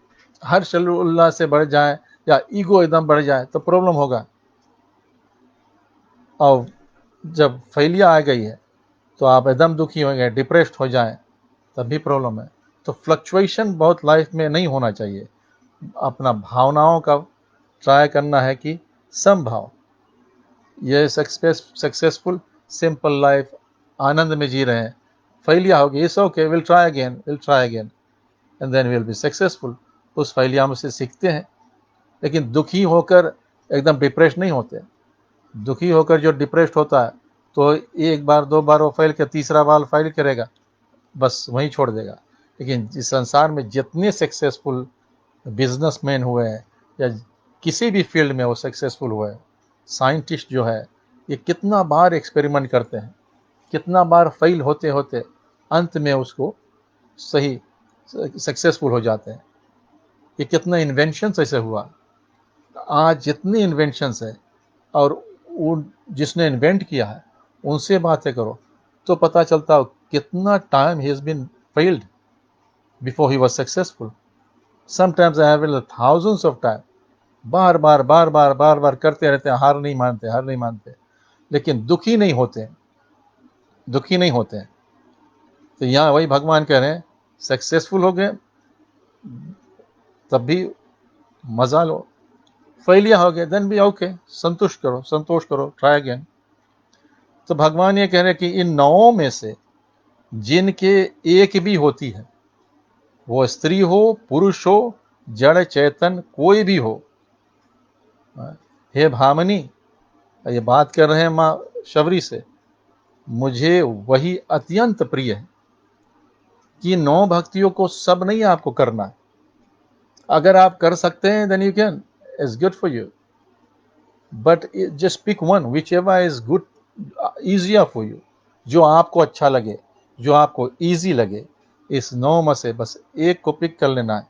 हर्ष उल्लास से बढ़ जाएं या ईगो एकदम बढ़ जाए तो प्रॉब्लम होगा, और जब फेलियर आ गई है तो आप एकदम दुखी हो गए, डिप्रेस्ड हो जाएं, तब भी प्रॉब्लम है। तो फ्लक्चुएशन बहुत लाइफ में नहीं होना चाहिए। अपना भावनाओं का ट्राई करना है कि समभाव, ये सक्सेसफुल सिंपल लाइफ आनंद में जी रहे हैं। फेलियर हो गई, it's okay, will try again and then will be successful. उस फेलियर से सीखते हैं, लेकिन दुखी होकर एकदम डिप्रेस नहीं होते। दुखी होकर जो डिप्रेस्ड होता है तो एक बार दो बार वो फेल कर, तीसरा बार फेल करेगा, बस वहीं छोड़ देगा। लेकिन इस संसार में जितने सक्सेसफुल बिजनेसमैन हुए हैं या किसी भी फील्ड में वो सक्सेसफुल हुए हैं, साइंटिस्ट जो है, ये कितना बार एक्सपेरिमेंट करते हैं, कितना बार फेल होते होते अंत में उसको सही सक्सेसफुल हो जाते हैं। ये कितना इन्वेंशन ऐसे हुआ। आज जितनी इन्वेंशंस है, और उन जिसने इन्वेंट किया है उनसे बातें करो तो पता चलता हो कितना time he has been failed before he was successful. Sometimes I have thousands of time, बार बार करते रहते हैं, हार नहीं मानते, लेकिन दुखी नहीं होते हैं। तो यहाँ वही भगवान कह रहे हैं, सक्सेसफुल हो गए तब भी मजा लो, फेलियर हो गए देन भी ओके, संतोष करो, ट्राई अगेन। तो भगवान ये कह रहे हैं कि इन नौ में से जिनके एक भी होती है, वो स्त्री हो पुरुष हो जड़ चेतन कोई भी हो, हे भामनी, ये बात कर रहे हैं माँ शबरी से, मुझे वही अत्यंत प्रिय है कि नौ भक्तियों को सब नहीं आपको करना है। अगर आप कर सकते हैं then you can, it's good for you, but just pick one whichever is good easier for you, जो आपको अच्छा लगे, जो आपको ईजी लगे, इस नौ में से बस एक को पिक कर लेना है,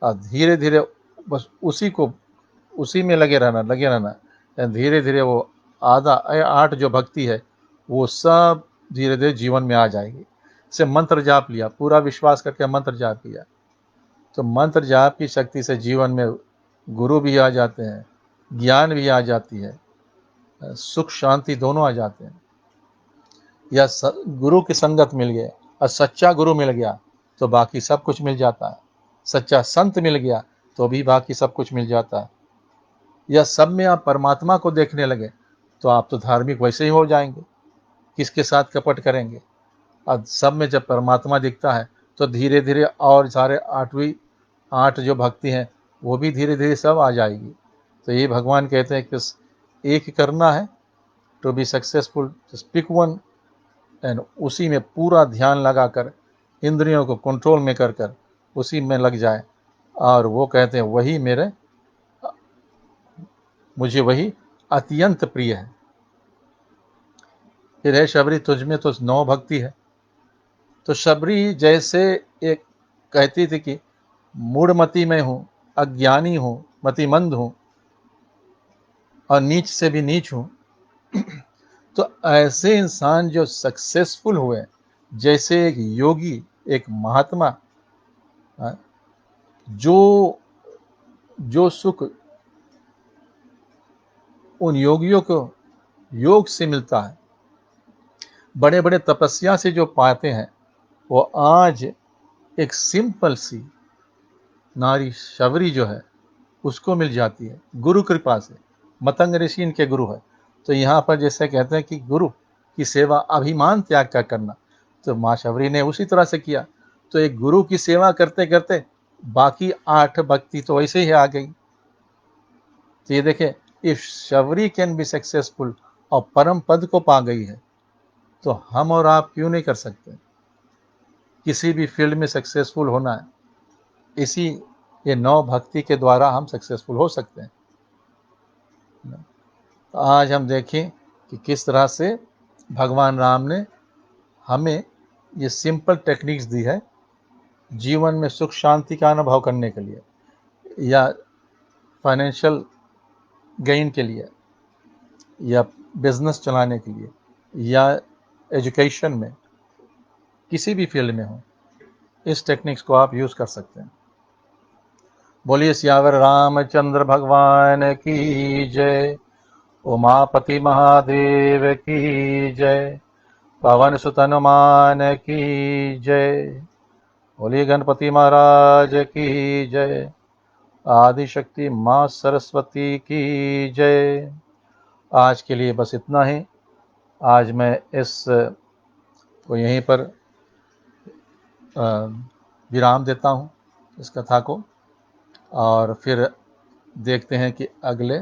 और धीरे धीरे बस उसी में लगे रहना। धीरे धीरे वो आधा 8 जो भक्ति है वो सब धीरे धीरे जीवन में आ जाएगी। से मंत्र जाप लिया, पूरा विश्वास करके मंत्र जाप किया, तो मंत्र जाप की शक्ति से जीवन में गुरु भी आ जाते हैं, ज्ञान भी आ जाती है, सुख शांति दोनों आ जाते हैं। या गुरु की संगत मिल गए और सच्चा गुरु मिल गया तो बाकी सब कुछ मिल जाता है। सच्चा संत मिल गया तो भी बाकी सब कुछ मिल जाता है। या सब में आप परमात्मा को देखने लगे तो आप तो धार्मिक वैसे ही हो जाएंगे, किसके साथ कपट करेंगे। अब सब में जब परमात्मा दिखता है तो धीरे धीरे और सारे 8 जो भक्ति हैं वो भी धीरे धीरे सब आ जाएगी। तो ये भगवान कहते हैं कि एक करना है to be successful, just pick one, and उसी में पूरा ध्यान लगाकर इंद्रियों को कंट्रोल में कर उसी में लग जाए। और वो कहते हैं मुझे वही अत्यंत प्रिय है। फिर है शबरी, तुझ में तो 9 भक्ति है, तो शबरी जैसे एक कहती थी कि मूढ़मति में हूँ, अज्ञानी हूँ, मतिमंद हूँ और नीच से भी नीच हूँ, तो ऐसे इंसान जो सक्सेसफुल हुए, जैसे एक योगी, एक महात्मा, जो जो सुख उन योगियों को योग से मिलता है, बड़े बड़े तपस्या से जो पाते हैं, वो आज एक सिंपल सी नारी शबरी जो है उसको मिल जाती है गुरु कृपा से। मतंग ऋषि इनके गुरु है। तो यहाँ पर जैसे कहते हैं कि गुरु की सेवा अभिमान त्याग कर करना, तो माँ शबरी ने उसी तरह से किया। तो एक गुरु की सेवा करते करते बाकी 8 भक्ति तो वैसे ही आ गई। तो ये देखें, if Shabari can be successful और परम पद को पा गई है, तो हम और आप क्यों नहीं कर सकते? किसी भी फील्ड में सक्सेसफुल होना है, इसी ये 9 भक्ति के द्वारा हम सक्सेसफुल हो सकते हैं। तो आज हम देखें कि किस तरह से भगवान राम ने हमें ये सिंपल टेक्निक्स दी है जीवन में सुख शांति का अनुभव करने के लिए, या फाइनेंशियल गेन के लिए, या बिजनेस चलाने के लिए, या एजुकेशन में, किसी भी फील्ड में हो, इस टेक्निक्स को आप यूज़ कर सकते हैं। बोलिए सियावर रामचंद्र भगवान की जय। उमापति महादेव की जय। पवन सुत हनुमान की जय। बोलिए गणपति महाराज की जय। आदिशक्ति माँ सरस्वती की जय। आज के लिए बस इतना ही। आज मैं इस को यहीं पर विराम देता हूँ, इस कथा को, और फिर देखते हैं कि अगले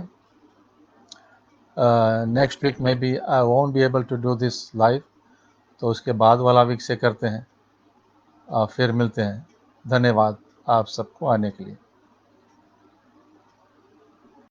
नेक्स्ट वीक में भी I won't be able to do this live, तो उसके बाद वाला वीक से करते हैं और फिर मिलते हैं। धन्यवाद आप सबको आने के लिए।